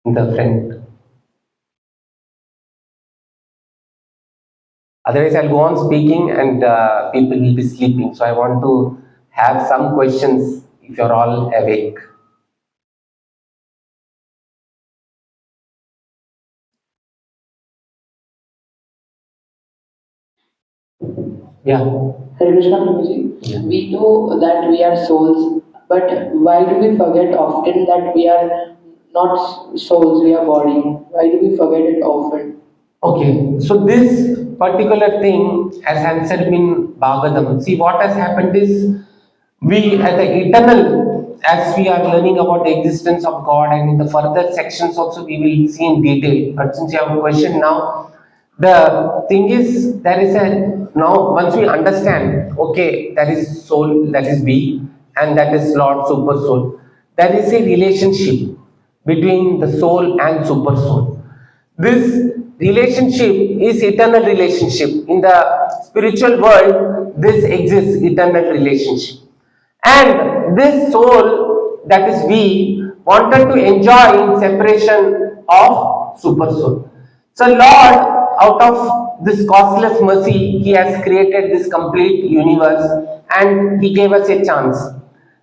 [SPEAKER 2] In the front. Otherwise, I'll go on speaking and people will be sleeping. So I want to have some questions if you're all awake. Yeah.
[SPEAKER 3] Hare Krishna Prabhuji,
[SPEAKER 2] Yeah.
[SPEAKER 3] we know that we are souls, but why do we forget often that we are not souls, we are body? Why do we forget it often?
[SPEAKER 2] Okay, so this particular thing has answered in Bhagavatam. See, what has happened is we, as the eternal, as we are learning about the existence of God, and in the further sections also we will see in detail. But since you have a question now, the thing is there is a now once we understand, okay, that is soul, that is we, and that is Lord Super Soul. There is a relationship between the soul and super soul. This relationship is eternal relationship. In the spiritual world, this exists, eternal relationship. And this soul, that is we, wanted to enjoy in separation of super soul. So Lord, out of this causeless mercy, He has created this complete universe and He gave us a chance.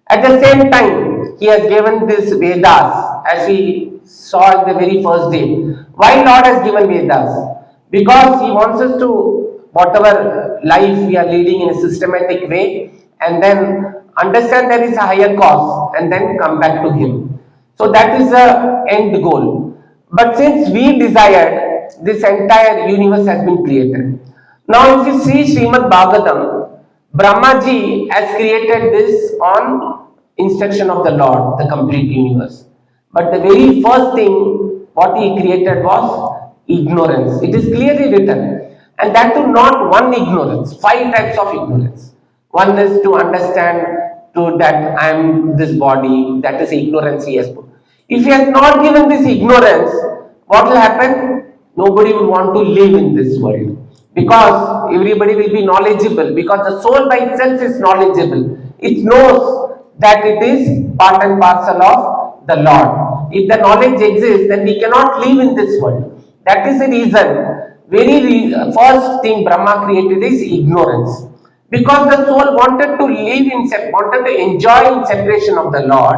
[SPEAKER 2] At the same time, He has given this Vedas, as we saw in the very first day. Why Lord has given Vedas? Because He wants us to, whatever life we are leading in a systematic way, and then understand there is a higher cause, and then come back to Him. So that is the end goal. But since we desired, this entire universe has been created. Now, if you see Srimad Bhagavatam, Brahmaji has created this on instruction of the Lord, the complete universe. But the very first thing what he created was ignorance. It is clearly written. And that too not one ignorance, five types of ignorance. One is to understand to that I am this body, that is ignorance he has put. If he has not given this ignorance, what will happen? Nobody will want to live in this world because everybody will be knowledgeable because the soul by itself is knowledgeable. It knows that it is part and parcel of the Lord. If the knowledge exists, then we cannot live in this world. That is the reason. First thing Brahma created is ignorance. Because the soul wanted to live in, wanted to enjoy in separation of the Lord,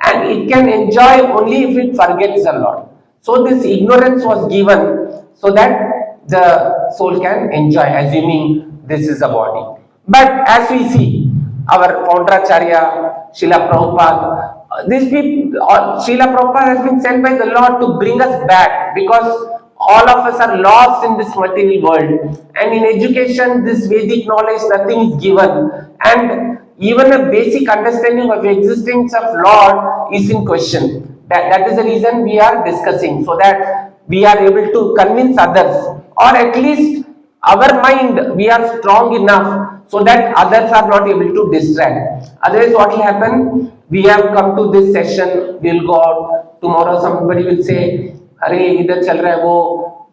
[SPEAKER 2] and it can enjoy only if it forgets the Lord. So this ignorance was given so that the soul can enjoy, assuming this is a body. But as we see, our Foundracharya, Srila Prabhupada, these people, Srila Prabhupada has been sent by the Lord to bring us back because all of us are lost in this material world. And in education, this Vedic knowledge, nothing is given. And even a basic understanding of existence of Lord is in question. That is the reason we are discussing, so that we are able to convince others, or at least our mind, we are strong enough so that others are not able to distract. Otherwise, what will happen? We have come to this session, we'll go out. Tomorrow, somebody will say, "अरे इधर चल रहा है वो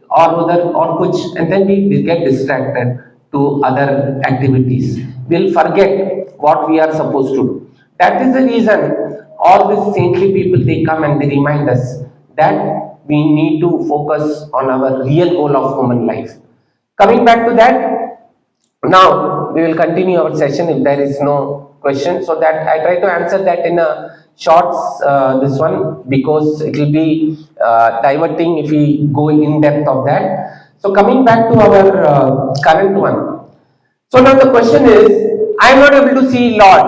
[SPEAKER 2] और उधर और कुछ," and then we get distracted to other activities. We'll forget what we are supposed to do. That is the reason all these saintly people they come and they remind us that we need to focus on our real goal of human life. Coming back to that, now we will continue our session if there is no question. So that I try to answer that in a short this one because it will be diverting if we go in depth of that. So coming back to our current one. So now the question is, I am not able to see Lord.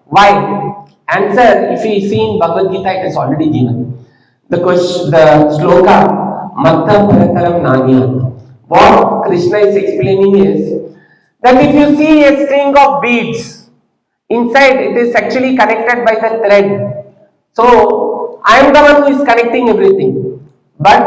[SPEAKER 2] Why? Answer, if we see in Bhagavad Gita, it is already given. The question, the sloka, Matta Parataram Nanya. What Krishna is explaining is that if you see a string of beads, inside it is actually connected by the thread. So I am the one who is connecting everything, but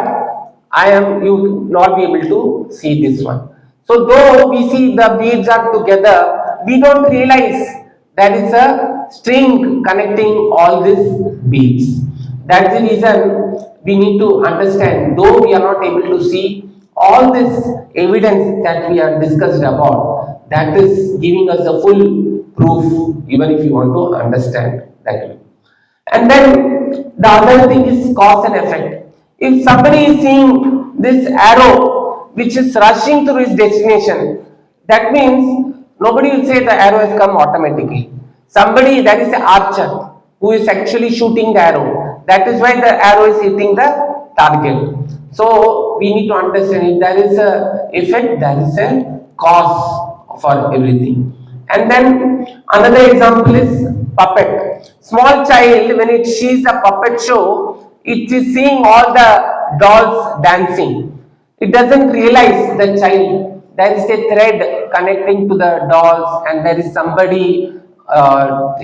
[SPEAKER 2] you will not be able to see this one. So though we see the beads are together, we don't realize there is a string connecting all these beads. That's the reason we need to understand, though we are not able to see all this evidence that we are discussed about, that is giving us the full proof, even if you want to understand that way. And then the other thing is cause and effect. If somebody is seeing this arrow which is rushing to his destination, that means nobody will say the arrow has come automatically. Somebody, that is an archer who is actually shooting the arrow. That is why the arrow is hitting the target. So we need to understand if there is a effect, there is a cause for everything. And then another example is puppet. Small child, when it sees a puppet show, it is seeing all the dolls dancing. It doesn't realize the child. There is a thread connecting to the dolls, and there is somebody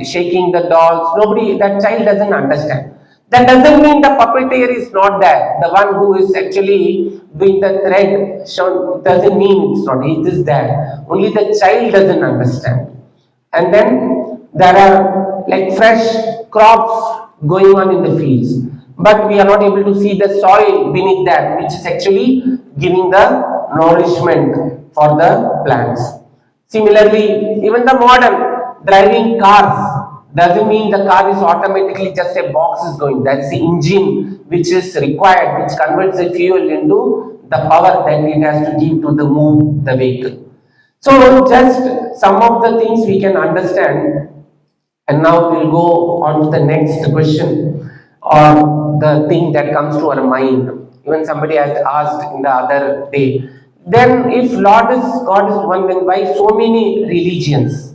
[SPEAKER 2] shaking the dolls. Nobody, that child doesn't understand. That doesn't mean the puppeteer is not there. The one who is actually doing the thread shown doesn't mean it's not. It is there. Only the child doesn't understand. And then there are like fresh crops going on in the fields, but we are not able to see the soil beneath that, which is actually giving the nourishment for the plants. Similarly, even the modern driving cars doesn't mean the car is automatically just a box is going. There is an engine which is required, which converts the fuel into the power that it has to give to the move the vehicle. So just some of the things we can understand, and now we'll go on to the next question or the thing that comes to our mind. Even somebody has asked in the other day, then if Lord is God is one, then why so many religions?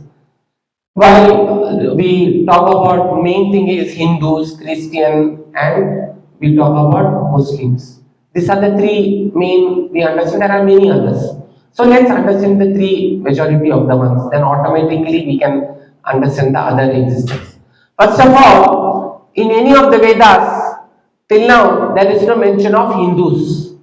[SPEAKER 2] Why we talk about main thing is Hindus, Christian, and we talk about Muslims. These are the three main we understand. There are many others. So let's understand the three majority of the ones. Then automatically we can understand the other existence. First of all, in any of the Vedas, till now there is no mention of Hindus.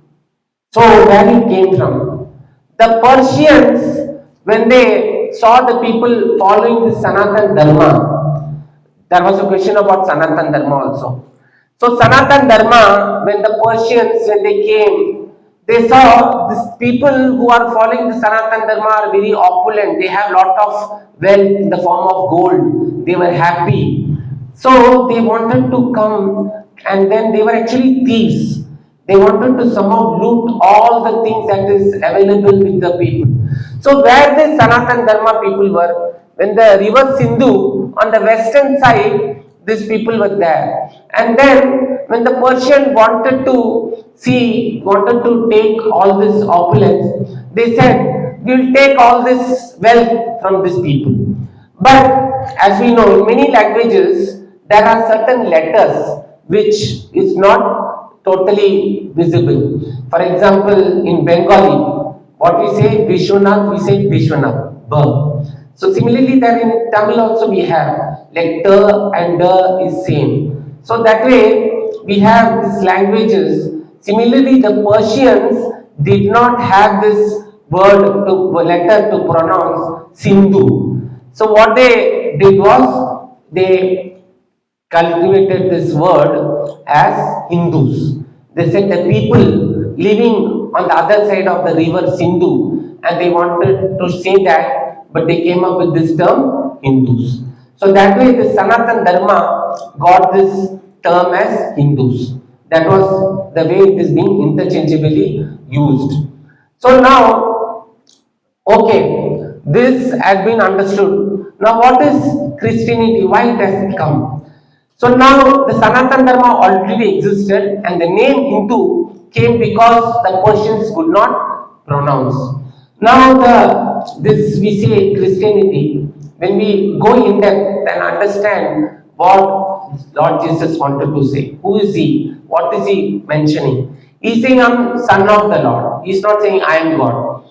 [SPEAKER 2] So where it came from? The Persians, when they saw the people following the Sanatan Dharma, there was a question about Sanatan Dharma also. So Sanatan Dharma, when the Persians, when they came, they saw these people who are following the Sanatan Dharma are very opulent. They have lot of wealth in the form of gold. They were happy. So they wanted to come, and then they were actually thieves. They wanted to somehow loot all the things that is available with the people. So where the Sanatan Dharma people were, when the river Sindhu on the western side, these people were there. And then when the Persian wanted to wanted to take all this opulence, they said, we will take all this wealth from these people. But as we know, in many languages, there are certain letters which is not totally visible. For example, in Bengali, what we say Vishwanath, we say Vishwanath, B. So similarly, there in Tamil also we have like T and D is same. So that way we have these languages. Similarly, the Persians did not have this letter to pronounce Sindhu. So what they did was they cultivated this word as Hindus. They said the people living on the other side of the river Sindhu, and they wanted to say that, but they came up with this term Hindus. So that way the Sanatan Dharma got this term as Hindus. That was the way it is being interchangeably used. So now, okay, this has been understood. Now what is Christianity? Why it has come? So now the Sanatan Dharma already existed, and the name Hindu came because the Persians could not pronounce. Now this we say Christianity, when we go in depth and understand what Lord Jesus wanted to say, who is he, what is he mentioning? He's saying I'm son of the Lord. He's not saying I am God.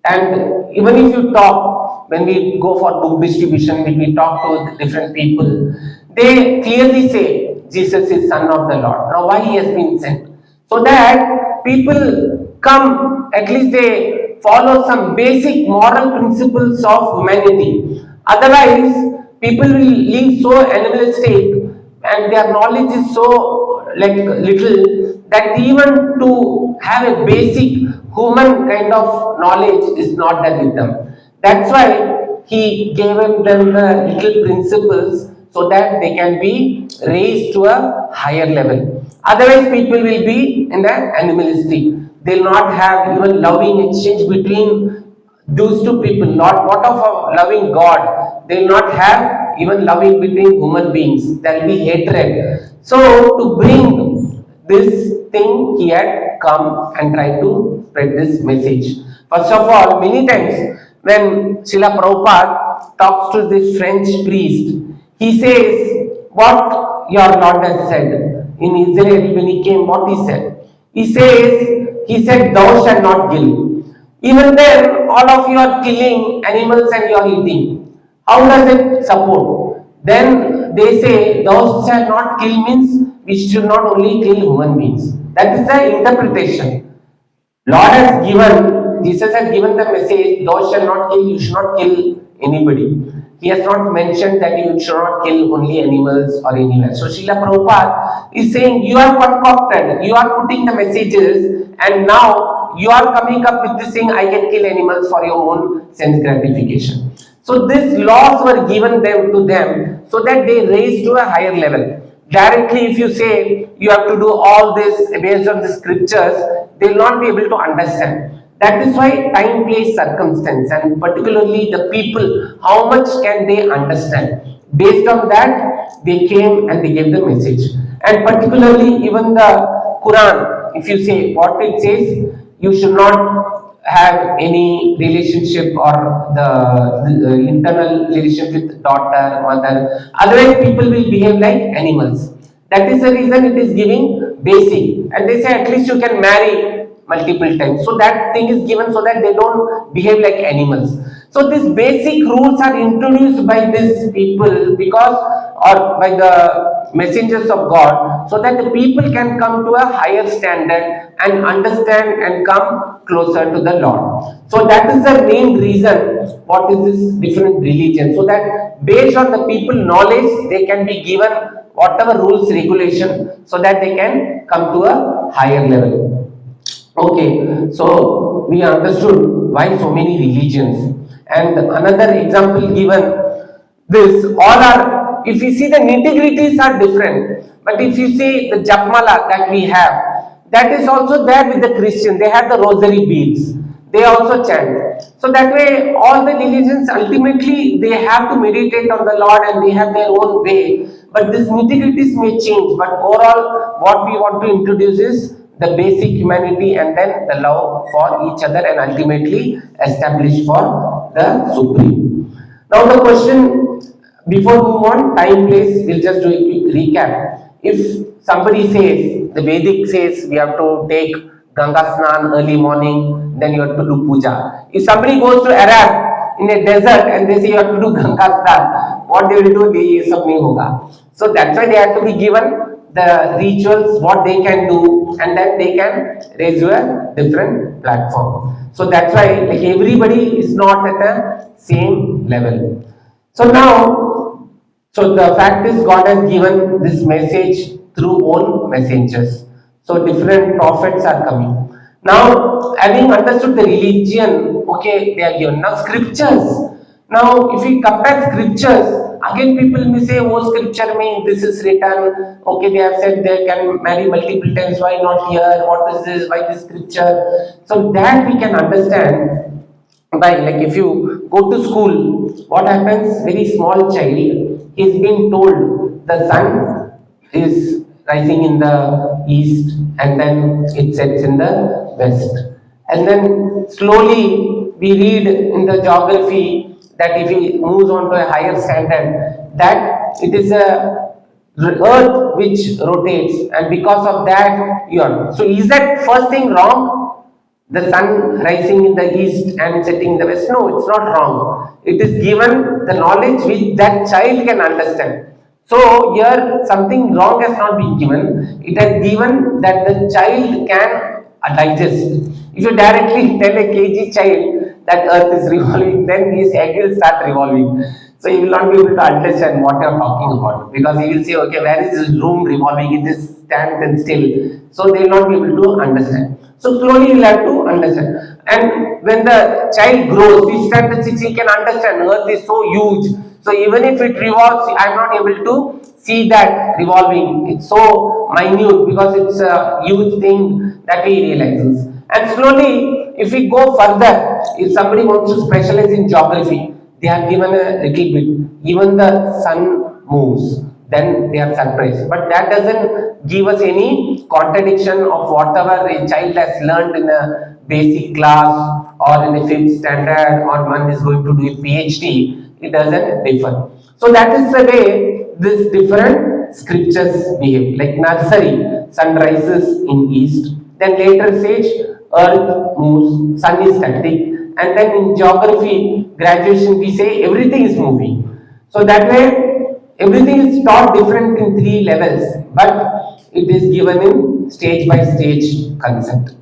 [SPEAKER 2] And even if you talk, when we go for book distribution, when we talk to different people, they clearly say Jesus is Son of the Lord. Now, why he has been sent? So that people come, at least they follow some basic moral principles of humanity. Otherwise, people will live so animalistic and their knowledge is so like little that even to have a basic human kind of knowledge is not there with them. That's why he gave them the little principles so that they can be raised to a higher level. Otherwise, people will be in an animalistic. They'll not have even loving exchange between those two people. Not what of a loving God. They'll not have even loving between human beings. There'll be hatred. So to bring this thing, he had come and tried to spread this message. First of all, many times when Srila Prabhupada talks to this French priest, he says what your Lord has said. In Israel, when he came, what he said? He said, thou shalt not kill. Even then, all of you are killing animals and you are eating. How does it support? Then they say, thou shalt not kill means we should not only kill human beings. That is the interpretation. Lord has given, Jesus has given the message, thou shalt not kill, you should not kill anybody. He has not mentioned that you should not kill only animals or anywhere. So Srila Prabhupada is saying, you are concocted, you are putting the messages, and now you are coming up with this thing, I can kill animals for your own sense gratification. So these laws were given them to them so that they raise to a higher level. Directly, if you say you have to do all this based on the scriptures, they will not be able to understand. That is why time plays circumstance, and particularly the people, how much can they understand? Based on that, they came and they gave the message. And particularly, even the Quran, if you say what it says, you should not have any relationship or the internal relationship with daughter, mother. Otherwise, people will behave like animals. That is the reason it is giving basic. And they say at least you can marry multiple times. So that thing is given so that they don't behave like animals. So these basic rules are introduced by these people because or by the messengers of God so that the people can come to a higher standard and understand and come closer to the Lord. So that is the main reason what is this different religion. So that based on the people knowledge they can be given whatever rules regulation so that they can come to a higher level. Okay, so we understood why so many religions. And another example given, this all are, if you see the nitty-gritties are different, but if you see the Japmala that we have, that is also there with the Christian. They have the rosary beads. They also chant. So that way, all the religions ultimately they have to meditate on the Lord and they have their own way. But these nitty-gritties may change. But overall, what we want to introduce is the basic humanity and then the love for each other and ultimately establish for the supreme. Now the question, before move on, time, place, we'll just do a quick recap. If somebody says, the Vedic says we have to take Ganga Snan early morning, then you have to do puja. If somebody goes to Arab in a desert and they say you have to do Ganga Snan, what they will do, they sab nahi hoga. So that's why they have to be given the rituals, what they can do, and then they can raise to a different platform. So that's why like everybody is not at the same level. So now, so the fact is God has given this message through own messengers. So different prophets are coming. Now, having understood the religion, okay, they are given. Now scriptures. Now, if we compare scriptures, again people may say, oh, scripture means this is written, okay, they have said they can marry multiple times, why not here? What is this? Why this scripture? So that we can understand by, like, if you go to school, what happens? Very small child is being told the sun is rising in the east and then it sets in the west. And then slowly we read in the geography that if he moves on to a higher standard, that it is a earth which rotates, and because of that you are. So is that first thing wrong? The sun rising in the east and setting in the west? No, it's not wrong. It is given the knowledge which that child can understand. So here something wrong has not been given. It has given that the child can digest. If you directly tell a KG child that earth is revolving, then his egg will start revolving. So he will not be able to understand what you are talking about, because he will say, okay, where is this room revolving? It is stand and still. So they will not be able to understand. So slowly you will have to understand. And when the child grows, he standards he can understand earth is so huge. So even if it revolves, I'm not able to see that revolving. It's so minute because it's a huge thing that he realizes. And slowly, if we go further, if somebody wants to specialize in geography, they have given a little bit. Even the sun moves, then they are surprised. But that doesn't give us any contradiction of whatever a child has learned in a basic class or in a fifth standard or one is going to do a PhD. It doesn't differ. So that is the way these different scriptures behave. Like nursery, sun rises in east. Then later stage, earth moves, sun is static. And then in geography, graduation, we say everything is moving. So that way, everything is taught different in three levels, but it is given in stage by stage concept.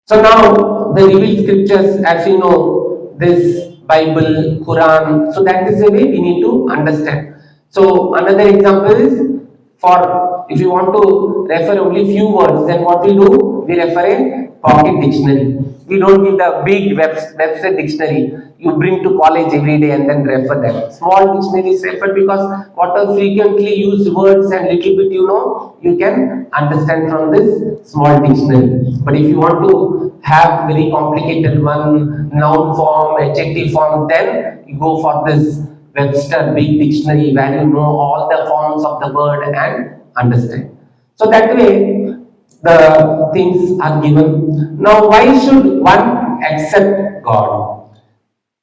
[SPEAKER 2] So now the revealed scriptures, as you know, this Bible, Quran, so that is the way we need to understand. So another example is for if you want to refer only few words, then what we do? We refer a pocket dictionary. We don't give the big website dictionary. You bring to college every day and then refer them. Small dictionary is referred because what are frequently used words and little bit you can understand from this small dictionary. But if you want to have very complicated one, noun form, adjective form, then you go for this Webster big dictionary where you know all the forms of the word and understand. So that way the things are given. Now why should one accept God?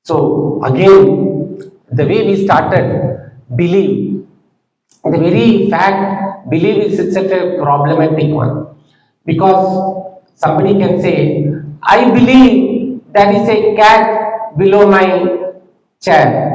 [SPEAKER 2] So again, the way we started, believe. The very fact, belief is itself a problematic one. Because somebody can say, I believe there is a cat below my chair.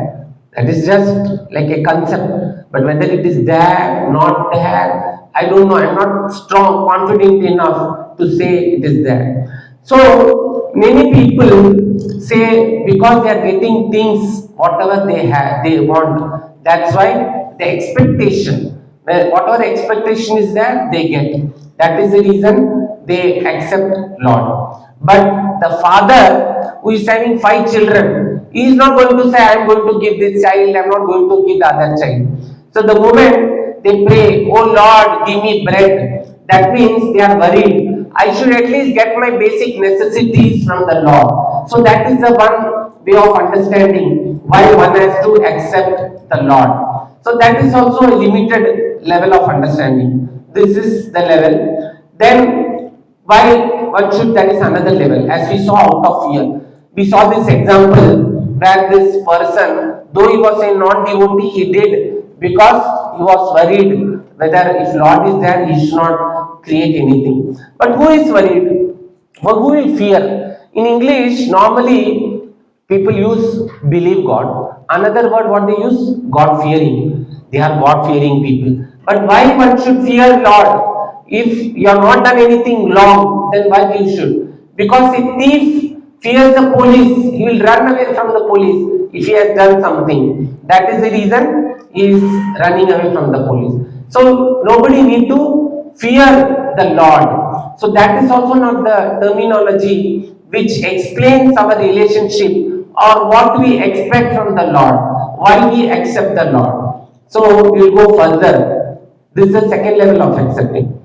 [SPEAKER 2] That is just like a concept. But whether it is there, not there, I don't know. I'm not strong, confident enough to say it is there. So many people say because they are getting things whatever they have, they want. That's why the expectation, whatever expectation is there, they get. That is the reason they accept Lord. But the father who is having 5 children, he is not going to say, I am going to give this child, I am not going to give the other child. So the moment they pray, oh Lord, give me bread, that means they are worried. I should at least get my basic necessities from the Lord. So that is the one way of understanding why one has to accept the Lord. So that is also a limited level of understanding. This is the level. Then why one should, that is another level. As we saw out of here, we saw this example where this person, though he was a non-devotee, he did because he was worried whether if Lord is there, he should not create anything. But who is worried? Well, who will fear? In English, normally people use believe God. Another word what they use? God fearing. They are God fearing people. But why one should fear Lord? If you have not done anything wrong, then why you should? Because a thief fears the police, he will run away from the police if he has done something. That is the reason he is running away from the police. So nobody need to fear the Lord. So that is also not the terminology which explains our relationship or what we expect from the Lord, why we accept the Lord. So we will go further. This is the second level of accepting.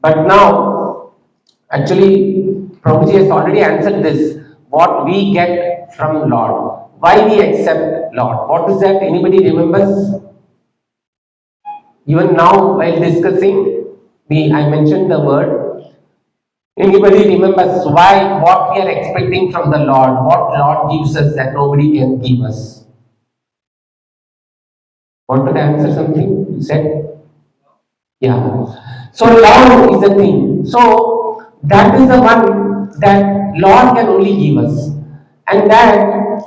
[SPEAKER 2] But now, actually, Prabhuji has already answered this. What we get from Lord. Why we accept Lord. What is that? Anybody remembers? Even now, while discussing, I mentioned the word. Anybody remembers why, what we are expecting from the Lord? What Lord gives us that nobody can give us? Wanted to answer something? You said? Yeah. So love is the thing. So that is the one that Lord can only give us. And that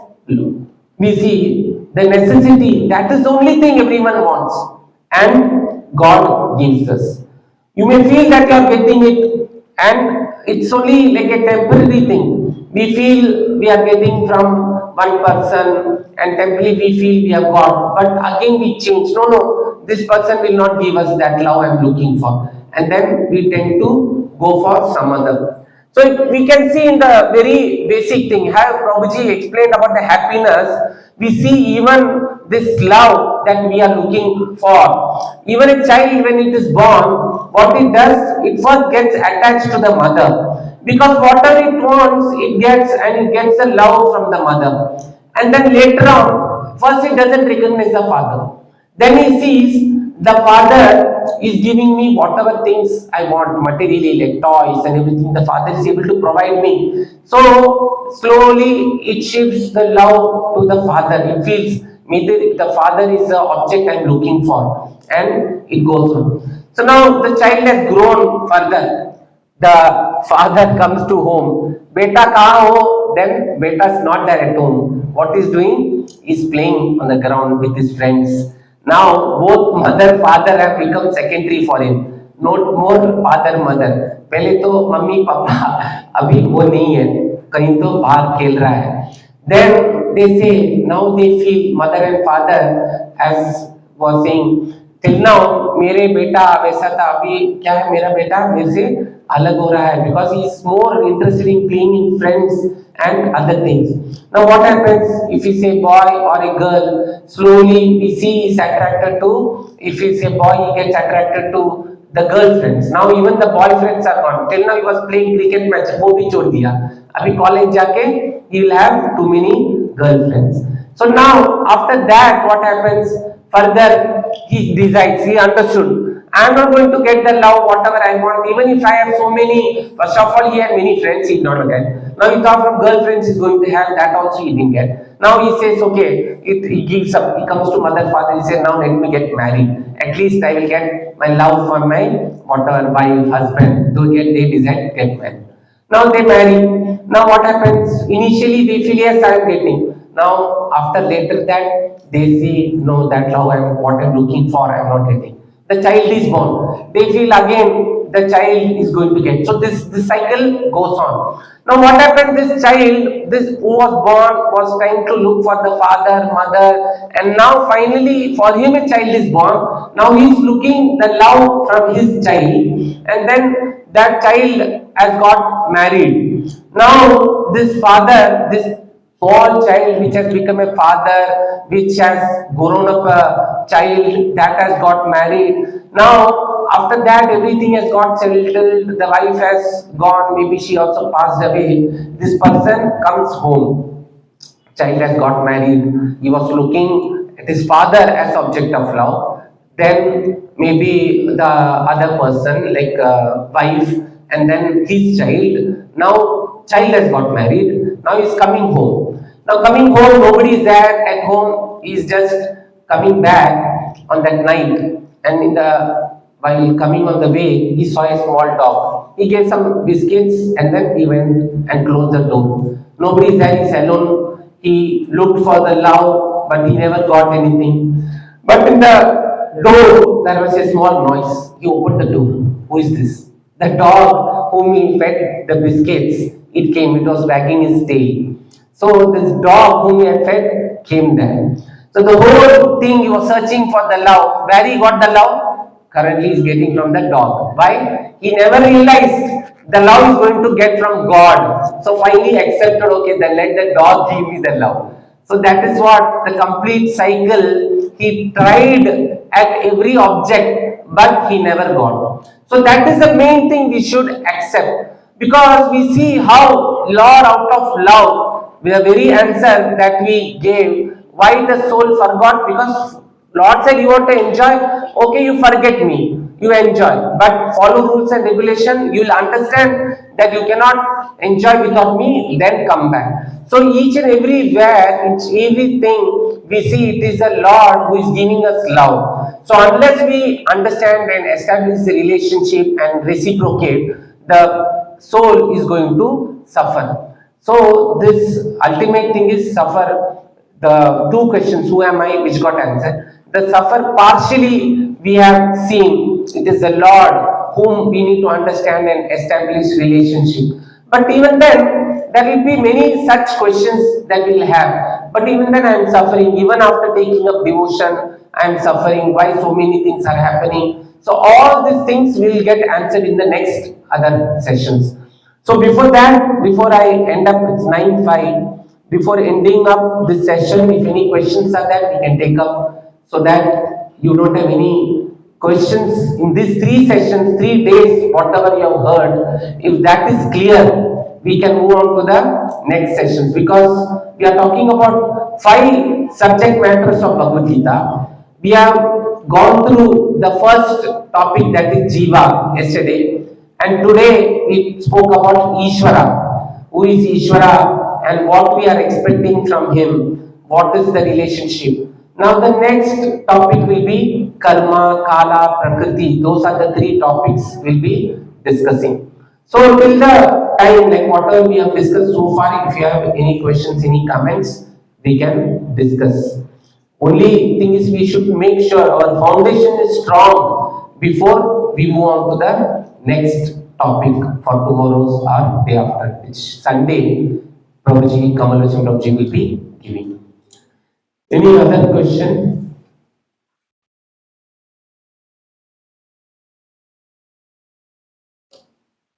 [SPEAKER 2] we see the necessity, that is the only thing everyone wants. And God gives us. You may feel that you are getting it and it's only like a temporary thing. We feel we are getting from one person and temporarily we feel we have got. But again we change. No, no, this person will not give us that love I am looking for. And then we tend to go for some other. So we can see in the very basic thing, how Prabhuji explained about the happiness, we see even this love that we are looking for. Even a child when it is born, what it does, it first gets attached to the mother. Because whatever it wants, it gets, and it gets the love from the mother. And then later on, first it doesn't recognize the father. Then he sees the father is giving me whatever things I want, materially like toys and everything. The father is able to provide me. So slowly it shifts the love to the father. It feels maybe the father is the object I'm looking for, and it goes on. So now the child has grown further. The father comes to home. Beta kahan ho? Then beta is not there at home. What he's doing? He's playing on the ground with his friends. Now both mother father have become secondary for him. No more father mother. पहले तो mummy papa अभी वो नहीं है, कहीं तो बाहर खेल रहा है. Then they say now they feel mother and father, as was saying till now मेरे बेटा वैसा था, अभी क्या है मेरा बेटा मेरे से अलग हो रहा है, because he is more interested in playing in friends and other things. Now what happens if he say boy or a girl, slowly we see he is attracted to, if he say boy he gets attracted to the girlfriends. Now even the boyfriends are gone. Till now he was playing cricket match, वो भी छोड़ दिया. अभी college जाके he will have too many girlfriends. So now after that what happens? Further he decides, he understood, I am not going to get the love whatever I want, even if I have so many. First of all, he had many friends, he did not get. Now he thought from girlfriends he's going to have, that also he didn't get. Now he says, okay, he gives up, he comes to mother, father, he says, now let me get married. At least I will get my love for my whatever wife, husband. They decide to get married. Now they marry. Now what happens? Initially they feel yes, I am getting. Now after later that they see no, that love I am what I'm looking for, I am not getting. The child is born. They feel again the child is going to get. So this cycle goes on. Now what happened? This child, this who was born, was trying to look for the father, mother, and now finally for him a child is born. Now he is looking the love from his child, and then that child has got married. Now this father, this small child which has become a father, which has grown up a child that has got married. Now after that everything has got settled, the wife has gone, maybe she also passed away. This person comes home, child has got married, he was looking at his father as object of love, then maybe the other person like wife, and then his child. Now child has got married, now he's coming home. Now coming home, nobody is there at home, he is just coming back on that night, and in the while coming on the way, he saw a small dog. He gave some biscuits and then he went and closed the door. Nobody is there, he's alone. He looked for the love, but he never got anything. But in the door, there was a small noise. He opened the door. Who is this? The dog whom he fed the biscuits, it came, it was wagging his tail. So this dog whom he had fed came there. So the whole thing he was searching for the love. Where he got the love? Currently is getting from the dog. Why? He never realized the love is going to get from God. So finally accepted, okay, then let the dog give me the love. So that is what the complete cycle, he tried at every object, but he never got. So that is the main thing we should accept. Because we see how Lord out of love, with the very answer that we gave, why the soul forgot? Because Lord said, you want to enjoy? Okay, you forget me. You enjoy. But follow rules and regulation. You will understand that you cannot enjoy without me, then come back. So each and everywhere, each everything we see, it is the Lord who is giving us love. So unless we understand and establish the relationship and reciprocate, the soul is going to suffer. So this ultimate thing is suffer. The two questions, who am I, which got answered. The suffer partially we have seen, it is the Lord whom we need to understand and establish relationship. But even then, there will be many such questions that we'll have. But even then I am suffering, even after taking up devotion, I am suffering, why so many things are happening. So all these things will get answered in the next other sessions. So before that, before I end up, it's 9:05. Before ending up this session, if any questions are there, we can take up so that you don't have any questions in these three sessions, 3 days, whatever you have heard. If that is clear, we can move on to the next sessions because we are talking about 5 subject matters of Bhagavad Gita. We have gone through the first topic, that is Jiva, yesterday, and today we spoke about Ishvara. Who is Ishvara and what we are expecting from him? What is the relationship? Now the next topic will be Karma, Kala, Prakriti. Those are the 3 topics we'll be discussing. So till the time, like whatever we have discussed so far, if you have any questions, any comments, we can discuss. Only thing is we should make sure our foundation is strong before we move on to the next topic for tomorrow's or day after, which Sunday Prabhuji Kamalacham Prabhuji will be giving. Any other question?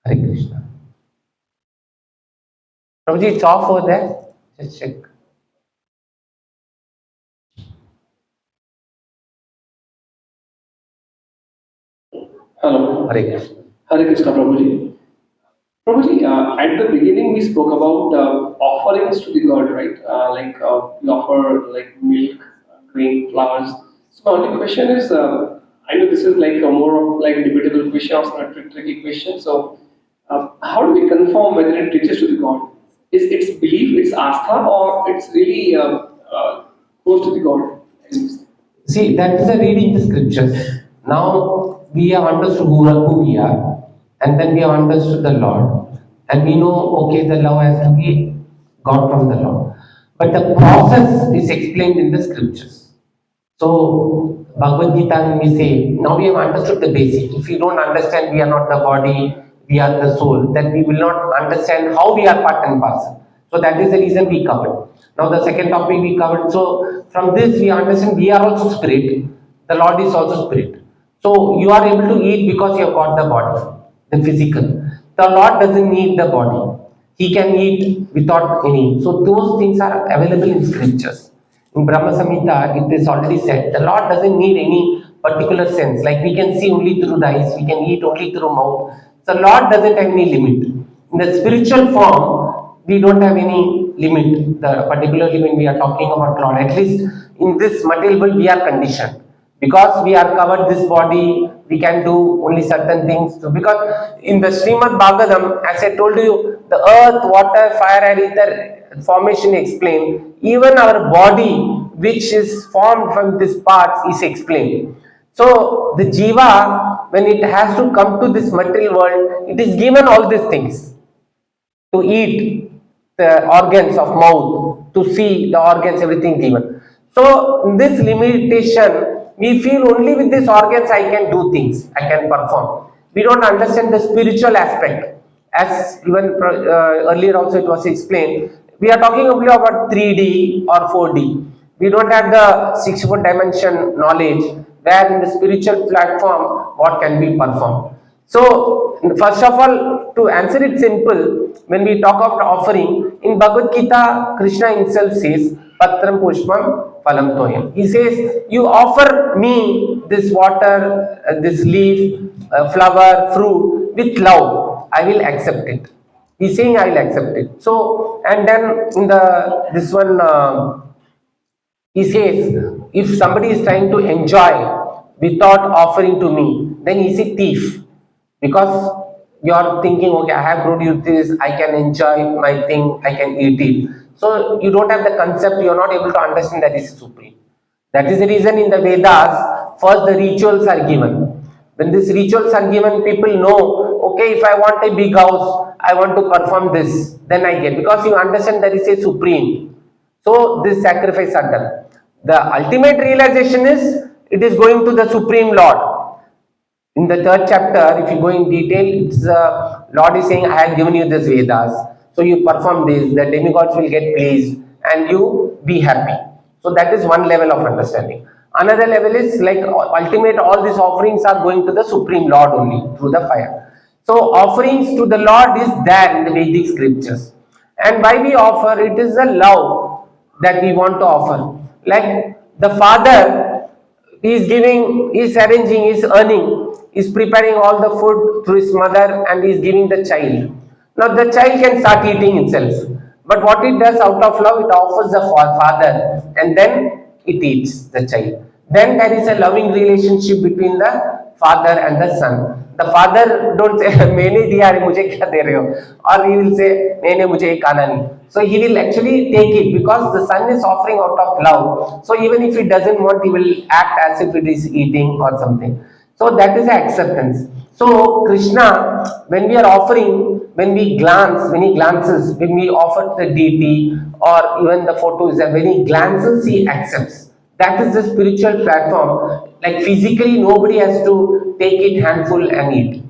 [SPEAKER 2] Hare Krishna. Prabhuji, it's off over there. Just check.
[SPEAKER 4] Hello.
[SPEAKER 2] Hare Krishna.
[SPEAKER 4] Hare Krishna, Prabhuji. Prabhuji, at the beginning we spoke about offerings to the God, right? We offer like milk, grain, flowers. So my only question is, I know this is like a more of like a debatable question or not a tricky question. So how do we confirm whether it reaches to the God? Is it's belief, it's astha, or it's really close to the God?
[SPEAKER 2] See, that is a reading the scriptures. Now we have understood who we are, and then we have understood the Lord, and we know, okay, the love has to be got from the Lord. But the process is explained in the scriptures. So Bhagavad Gita, when we say, now we have understood the basic. If we don't understand we are not the body, we are the soul, then we will not understand how we are part and parcel. So that is the reason we covered. Now the second topic we covered. So from this we understand we are also spirit. The Lord is also spirit. So you are able to eat because you have got the body, the physical. The Lord doesn't need the body. He can eat without any. So those things are available in scriptures. In Brahma Samhita, it is already said the Lord doesn't need any particular sense. Like we can see only through the eyes, we can eat only through mouth. So Lord doesn't have any limit. In the spiritual form, we don't have any limit. The particularly when we are talking about Lord, at least in this material world, we are conditioned because we are covered this body. We can do only certain things. So because in the Srimad Bhagavatam, as I told you, the earth, water, fire, and ether formation explained. Even our body, which is formed from these parts, is explained. So the jiva, when it has to come to this material world, it is given all these things to eat the organs of mouth, to see the organs, everything given. So in this limitation, we feel only with these organs I can do things, I can perform. We don't understand the spiritual aspect. As even earlier also it was explained, we are talking only about 3D or 4D. We don't have the 6-foot dimension knowledge where in the spiritual platform what can be performed. So, first of all, to answer it simple, when we talk about offering, in Bhagavad Gita, Krishna himself says, Patram Pushpam Phalam Toyam. He says, you offer me this water, this leaf, flower, fruit with love, I will accept it. He's saying I will accept it. So, and then in the this one, he says, if somebody is trying to enjoy without offering to me, then he's a thief. Because you are thinking, okay, I have produced this, I can enjoy my thing, I can eat it. So you don't have the concept, you are not able to understand that this is supreme. That is the reason in the Vedas, first the rituals are given. When these rituals are given, people know, okay, if I want a big house, I want to perform this, then I get. Because you understand there is a supreme. So this sacrifice are done. The ultimate realization is, it is going to the Supreme Lord. In the third chapter, if you go in detail, it's Lord is saying, I have given you this Vedas. So you perform this, the demigods will get pleased and you be happy. So that is one level of understanding. Another level is like ultimate, all these offerings are going to the Supreme Lord only through the fire. So offerings to the Lord is there in the Vedic scriptures. And why we offer, it is a love that we want to offer. Like the father is giving, is arranging, is earning, is preparing all the food through his mother and is giving the child. Now the child can start eating itself. But what it does out of love, it offers the father and then it eats the child. Then there is a loving relationship between the father and the son. The father don't say मैंने दिया रे मुझे क्या दे रहे हो, or he will say नहीं नहीं मुझे ये खाना नहीं. So he will actually take it because the son is offering out of love. So even if he doesn't want, he will act as if it is eating or something. So that is acceptance. So Krishna, when we are offering, when we glance, when he glances, when we offer the deity or even the photos, when he glances, he accepts. That is the spiritual platform. Like physically, nobody has to take it handful and eat.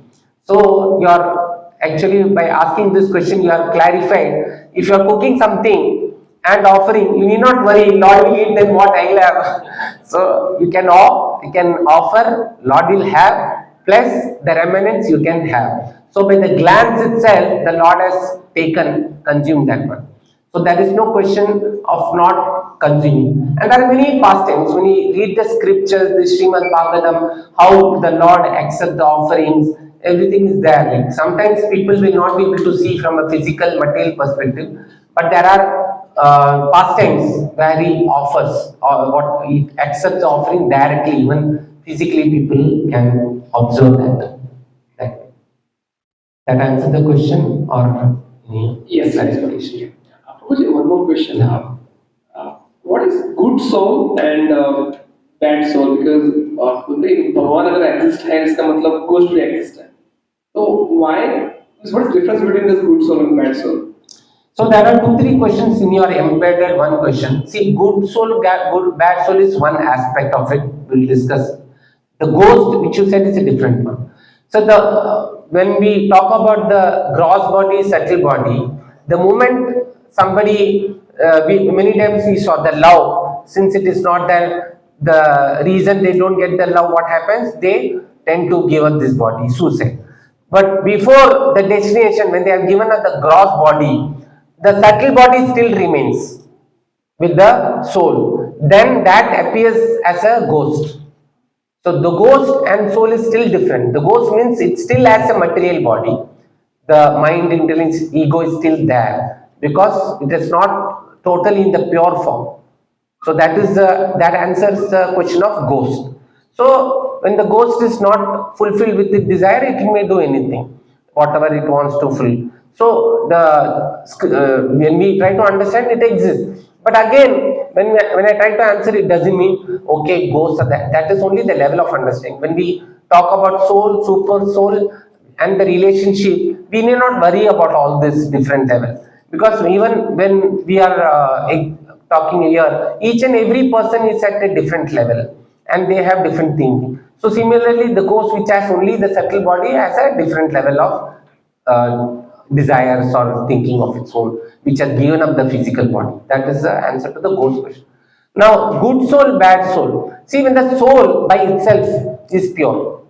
[SPEAKER 2] So you're actually by asking this question, you have clarified. If you are cooking something and offering, you need not worry. Lord will eat, then what I'll have. So you can offer. Lord will have. Plus the remnants you can have. So by the glance itself, the Lord has consumed that one. So there is no question of not consuming. And there are many pastimes. When you read the scriptures, the Srimad Bhagavatam, how the Lord accepts the offerings, everything is there. Like sometimes people will not be able to see from a physical material perspective, but there are pastimes where he offers or what he accepts the offering directly, even physically people can observe that. That, that answer the question or any
[SPEAKER 4] Yes,
[SPEAKER 2] clarification?
[SPEAKER 4] Prabhuji, one more question. What is good soul and bad soul? Because भगवान अगर exist है इसका मतलब ghost भी exist है. So why? What is the difference between this good soul and bad soul?
[SPEAKER 2] So there are two, three questions in your embedded one question. See, good soul, good, bad soul is one aspect of it. We'll discuss. The ghost, which you said, is a different one. So the when we talk about the gross body, subtle body, the moment somebody, many times we saw the love, since it is not there, the reason they don't get the love, what happens? They tend to give up this body, suicide. But before the destination, when they are given us the gross body, the subtle body still remains with the soul. Then that appears as a ghost. So the ghost and soul is still different. The ghost means it still has a material body. The mind, intelligence, ego is still there because it is not totally in the pure form. So that answers the question of ghost. So when the ghost is not fulfilled with the desire, it may do anything, whatever it wants to fulfill. So when we try to understand, it exists. But again, when I try to answer, it doesn't mean okay, ghosts are that. That is only the level of understanding. When we talk about soul, super soul, and the relationship, we need not worry about all this different level because even when we are talking here, each and every person is at a different level and they have different thinking. So similarly, the ghost which has only the subtle body has a different level of desires or thinking of its own, which has given up the physical body. That is the answer to the ghost question. Now, good soul, bad soul. See, when the soul by itself is pure,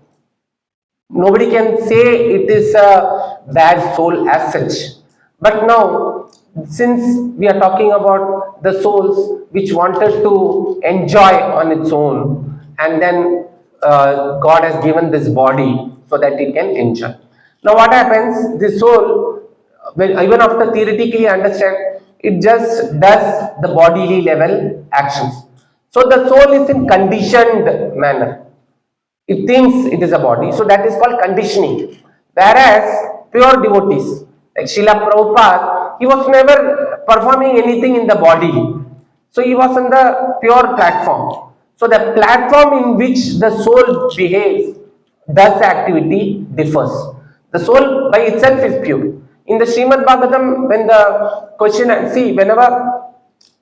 [SPEAKER 2] nobody can say it is a bad soul as such. But now, since we are talking about the souls which wanted to enjoy on its own, and then God has given this body so that it can enjoy. Now, what happens? The soul, when even after theoretically understand, it just does the bodily level actions. So the soul is in conditioned manner. It thinks it is a body, so that is called conditioning. Whereas pure devotees, like Srila Prabhupada, he was never performing anything in the body. So he was on the pure platform. So the platform in which the soul behaves, does the activity differs. The soul by itself is pure. In the Srimad Bhagavatam, when the question, see, whenever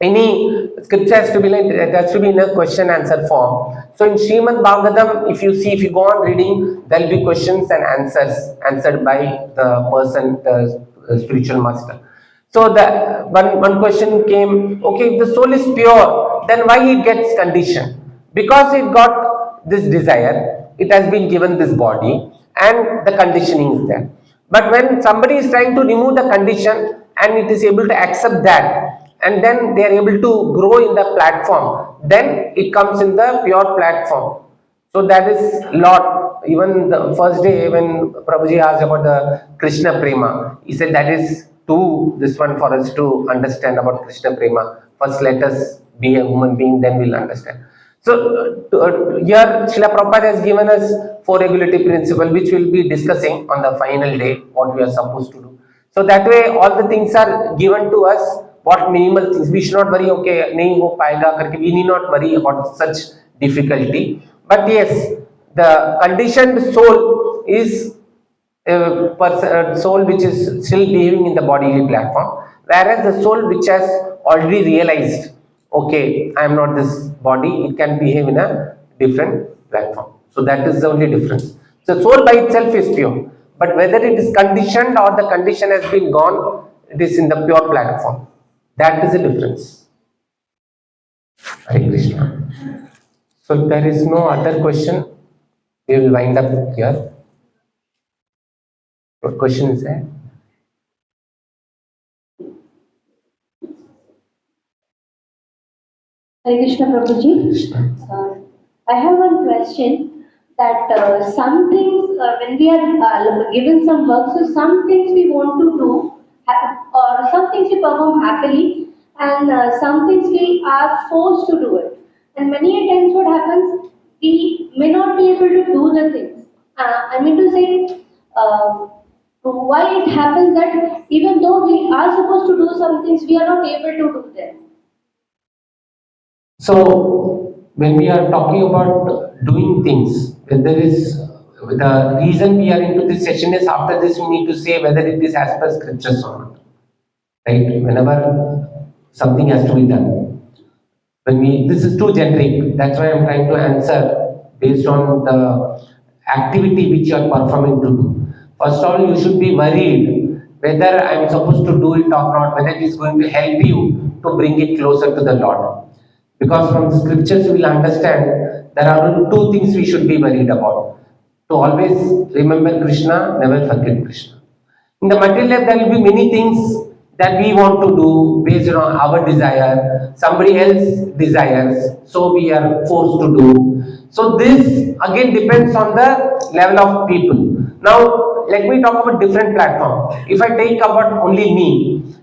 [SPEAKER 2] any scripture has to be like it has to be in a question answer form. So in Srimad Bhagavatam, if you see, if you go on reading, there will be questions and answers answered by the person, the spiritual master. So the one question came, okay, if the soul is pure, then why it gets conditioned? Because it got this desire, it has been given this body, and the conditioning is there. But when somebody is trying to remove the condition and it is able to accept that, and then they are able to grow in the platform, then it comes in the pure platform. So that is lot. Even the first day when Prabhuji asked about the Krishna Prema, he said that is too this one for us to understand about Krishna Prema. First let us be a human being, then we'll understand. So here Srila Prabhupada has given us four regulative principle which we'll be discussing on the final day, what we are supposed to do. So that way all the things are given to us, what minimal things. We should not worry, okay, nahi ho payega karke, we need not worry about such difficulty. But yes, the conditioned soul is a soul which is still behaving in the bodily platform, whereas the soul which has already realized, okay, I am not this body, it can behave in a different platform. So that is the only difference. So soul by itself is pure, but whether it is conditioned or the condition has been gone, it is in the pure platform. That is the difference. Hare Krishna. So if there is no other question, we will wind up here. What question is there?
[SPEAKER 1] Hare Krishna Prabhuji. I have one question that some things, when we are given some work, so some things we want to do, or some things we perform happily, and some things we are forced to do it. And many a times what happens, we may not be able to do the things. I mean to say, why it happens that even though we are supposed to do some things, we are not able to do them.
[SPEAKER 2] So when we are talking about doing things, whether is the reason we are into this session is after this we need to say whether it is as per scriptures or not. Right? Whenever something has to be done. When we this is too generic, that's why I'm trying to answer based on the activity which you are performing to do. First of all, you should be worried whether I'm supposed to do it or not, whether it is going to help you to bring it closer to the Lord. Because from the scriptures we will understand there are only two things we should be worried about. To always remember Krishna, never forget Krishna. In the material life, there will be many things that we want to do based on our desire, somebody else desires, so we are forced to do. So this again depends on the level of people. Now, let me talk about different platform. If I take about only me,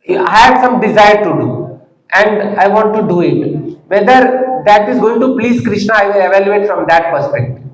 [SPEAKER 2] I had some desire to do and I want to do it. Whether that is going to please Krishna, I will evaluate from that perspective.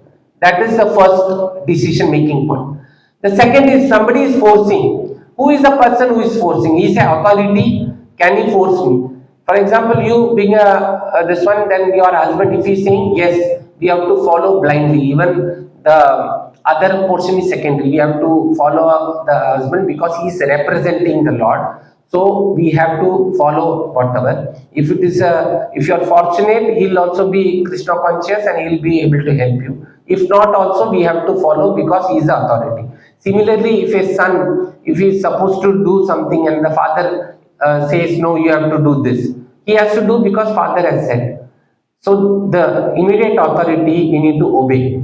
[SPEAKER 2] That is the first decision making point. The second is somebody is forcing. Who is the person who is forcing? He is an authority. Can he force me? For example, you being a this one, then your husband, if he is saying yes, we have to follow blindly. Even the other portion is secondary. We have to follow the husband because he is representing the Lord. So we have to follow whatever. If it is if you are fortunate, he'll also be Krishna conscious and he'll be able to help you. If not, also we have to follow because he is the authority. Similarly, if a son, if he is supposed to do something and the father says no, you have to do this, he has to do because father has said. So the immediate authority we need to obey,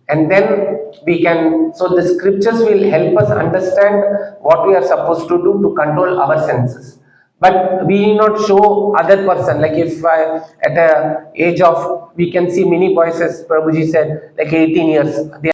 [SPEAKER 2] and then we can. So the scriptures will help us understand what we are supposed to do to control our senses. But we need not show other person. Like if at a age of, we can see many boys, as Prabhuji said, like 18 years, they